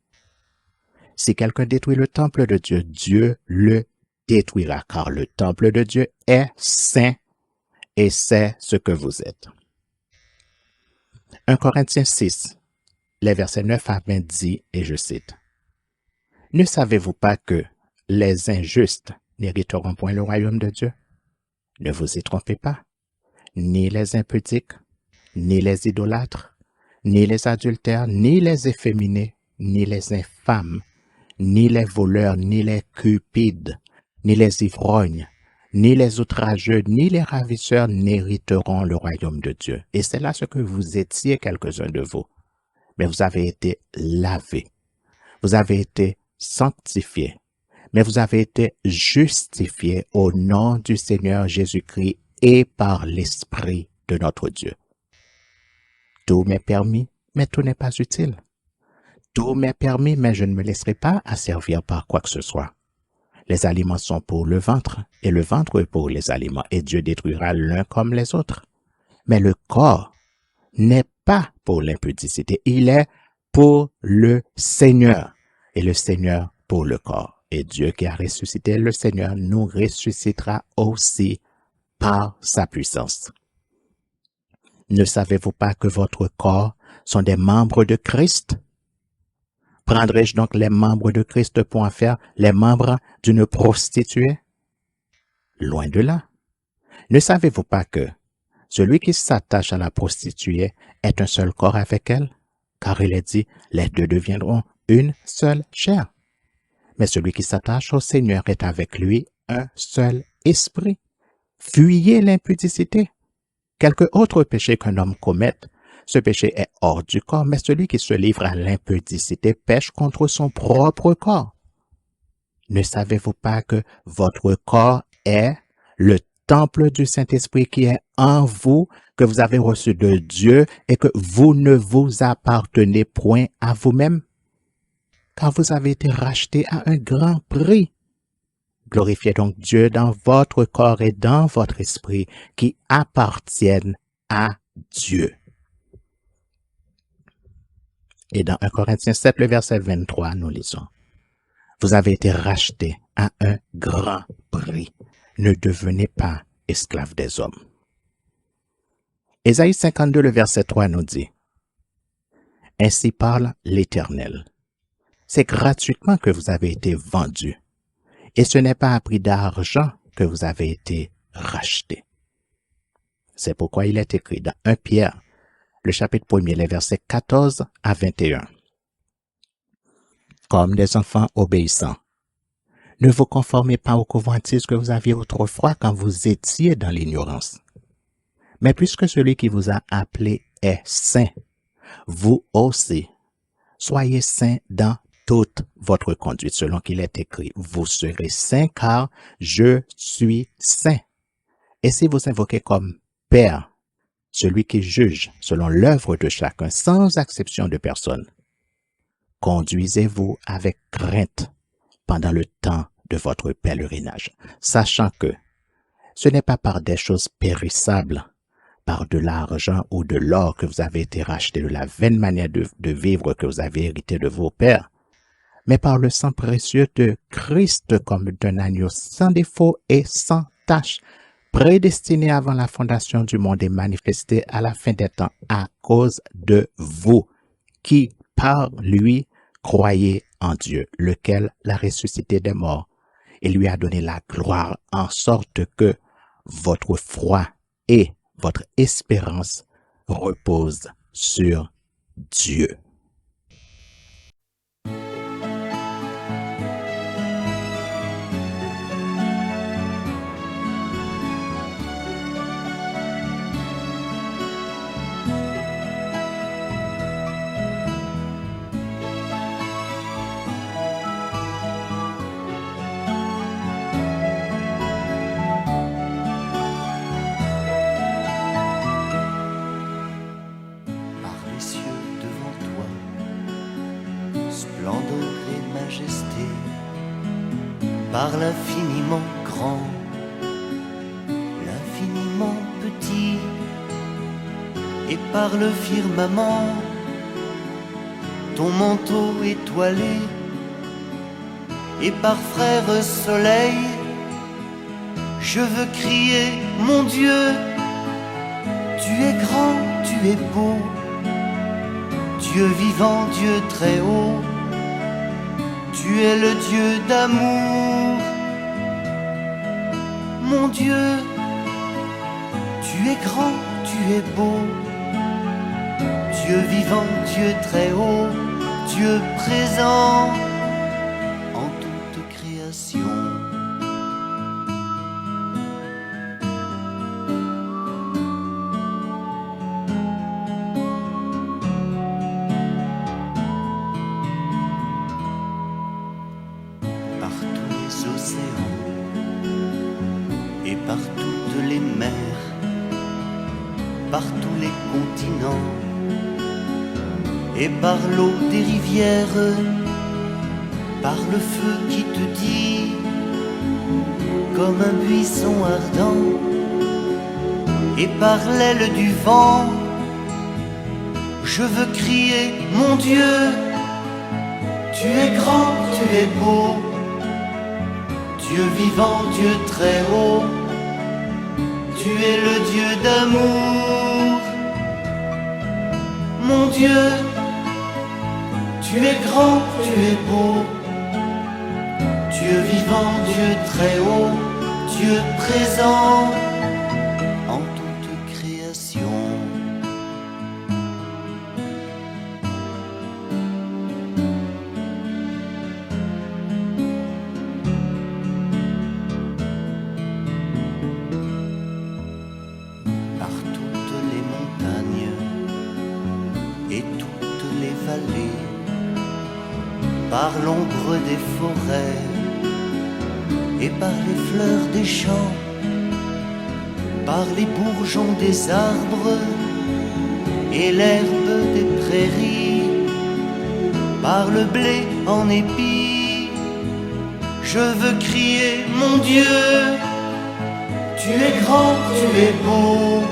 Si quelqu'un détruit le temple de Dieu, Dieu le détruira, car le temple de Dieu est saint et c'est ce que vous êtes. » 1 Corinthiens 6, les versets 9 à 20 dit, et je cite, « Ne savez-vous pas que les injustes n'hériteront point le royaume de Dieu? Ne vous y trompez pas, ni les impudiques, ni les idolâtres, ni les adultères, ni les efféminés, ni les infâmes, ni les voleurs, ni les cupides, ni les ivrognes, ni les outrageux, ni les ravisseurs n'hériteront le royaume de Dieu. » Et c'est là ce que vous étiez quelques-uns de vous. Mais vous avez été lavés, vous avez été sanctifiés, mais vous avez été justifiés au nom du Seigneur Jésus-Christ et par l'Esprit de notre Dieu. Tout m'est permis, mais tout n'est pas utile. Tout m'est permis, mais je ne me laisserai pas asservir par quoi que ce soit. Les aliments sont pour le ventre, et le ventre pour les aliments, et Dieu détruira l'un comme les autres. Mais le corps n'est pas pour l'impudicité, il est pour le Seigneur, et le Seigneur pour le corps. Et Dieu qui a ressuscité le Seigneur nous ressuscitera aussi par sa puissance. Ne savez-vous pas que votre corps sont des membres de Christ? Prendrai-je donc les membres de Christ pour en faire les membres d'une prostituée? Loin de là. Ne savez-vous pas que celui qui s'attache à la prostituée est un seul corps avec elle? Car il est dit, les deux deviendront une seule chair. Mais celui qui s'attache au Seigneur est avec lui un seul esprit. Fuyez l'impudicité. Quelque autre péché qu'un homme commette, ce péché est hors du corps, mais celui qui se livre à l'impudicité pêche contre son propre corps. Ne savez-vous pas que votre corps est le temple du Saint-Esprit qui est en vous, que vous avez reçu de Dieu et que vous ne vous appartenez point à vous-même? Car vous avez été rachetés à un grand prix. Glorifiez donc Dieu dans votre corps et dans votre esprit qui appartiennent à Dieu. Et dans 1 Corinthiens 7, le verset 23, nous lisons, « Vous avez été rachetés à un grand prix. Ne devenez pas esclaves des hommes. » Ésaïe 52, le verset 3 nous dit, « Ainsi parle l'Éternel. C'est gratuitement que vous avez été vendus, et ce n'est pas à prix d'argent que vous avez été rachetés. » C'est pourquoi il est écrit dans 1 Pierre, le chapitre 1er, les versets 14 à 21. « Comme des enfants obéissants, ne vous conformez pas aux convoitises que vous aviez autrefois quand vous étiez dans l'ignorance. Mais puisque celui qui vous a appelé est saint, vous aussi, soyez saints dans toute votre conduite, selon qu'il est écrit, vous serez saints car je suis saint. Et si vous invoquez comme Père celui qui juge selon l'œuvre de chacun sans acception de personne. Conduisez-vous avec crainte pendant le temps de votre pèlerinage, sachant que ce n'est pas par des choses périssables, par de l'argent ou de l'or que vous avez été racheté de la vaine manière de vivre que vous avez hérité de vos pères, mais par le sang précieux de Christ comme d'un agneau sans défaut et sans tache, prédestiné avant la fondation du monde et manifesté à la fin des temps à cause de vous, qui, par lui, croyez en Dieu, lequel l'a ressuscité des morts et lui a donné la gloire, en sorte que votre foi et votre espérance reposent sur Dieu. Par les cieux devant toi, splendeur et majesté, par l'infiniment grand, l'infiniment petit, et par le firmament, ton manteau étoilé, et par frère soleil, je veux crier, mon Dieu, tu es grand, tu es beau, Dieu vivant, Dieu très haut, tu es le Dieu d'amour. Mon Dieu, tu es grand, tu es beau, Dieu vivant, Dieu très haut, Dieu présent en toute création. Par tous les océans et par toutes les mers, par tous les continents et par l'eau des rivières, par le feu qui te dit comme un buisson ardent, et par l'aile du vent, je veux crier, mon Dieu, tu es grand, tu es beau, Dieu vivant, Dieu très haut, tu es le Dieu d'amour. Mon Dieu, tu es grand, tu es beau, Dieu vivant, Dieu très haut, Dieu présent en toute création. Par toutes les montagnes et toutes les vallées, par l'ombre des forêts et par les fleurs des champs, par les bourgeons des arbres et l'herbe des prairies, par le blé en épi, je veux crier, mon Dieu, tu es grand, tu es beau,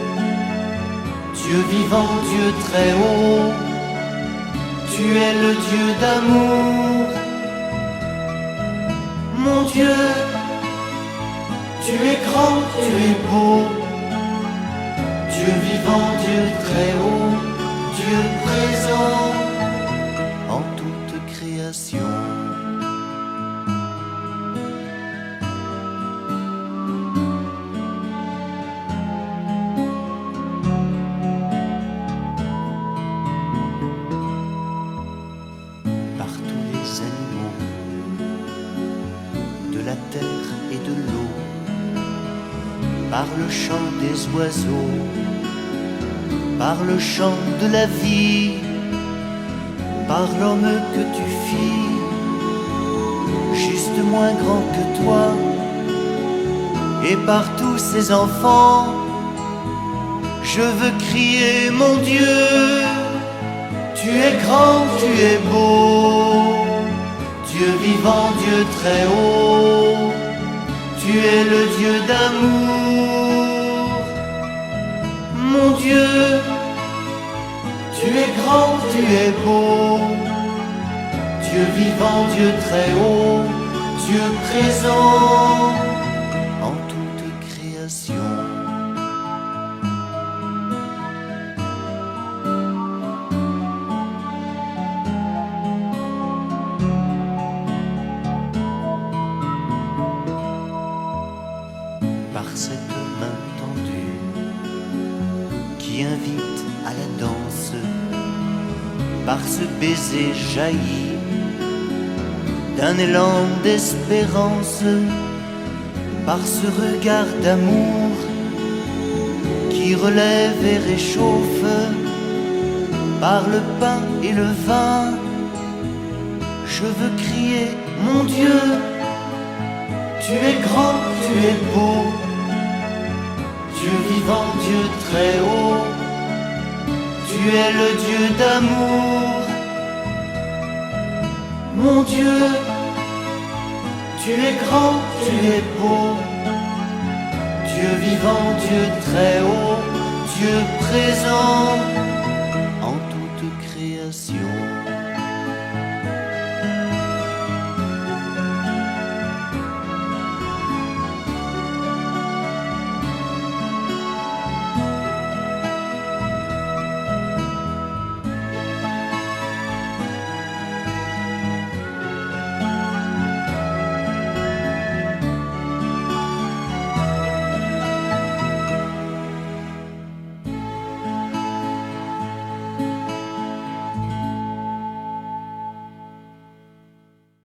Dieu vivant, Dieu très haut, tu es le Dieu d'amour. Mon Dieu, tu es grand, tu es beau, Dieu vivant, Dieu très haut, Dieu présent en toute création. Par tous les animaux de la terre et de l'eau, par le chant des oiseaux, par le chant de la vie, par l'homme que tu fis, juste moins grand que toi, et par tous ces enfants, je veux crier mon Dieu, tu es grand, tu es beau, Dieu vivant, Dieu très haut, tu es le Dieu d'amour. Mon Dieu, tu es grand, tu es beau, Dieu vivant, Dieu très haut, Dieu présent en toute création. Par cette main tendue qui invite à la danse, par ce baiser jailli d'un élan d'espérance, par ce regard d'amour qui relève et réchauffe, par le pain et le vin, je veux crier mon Dieu, tu es grand, tu es beau, Dieu vivant, Dieu très haut, tu es le Dieu d'amour. Mon Dieu, tu es grand, tu es beau, Dieu vivant, Dieu très haut, Dieu présent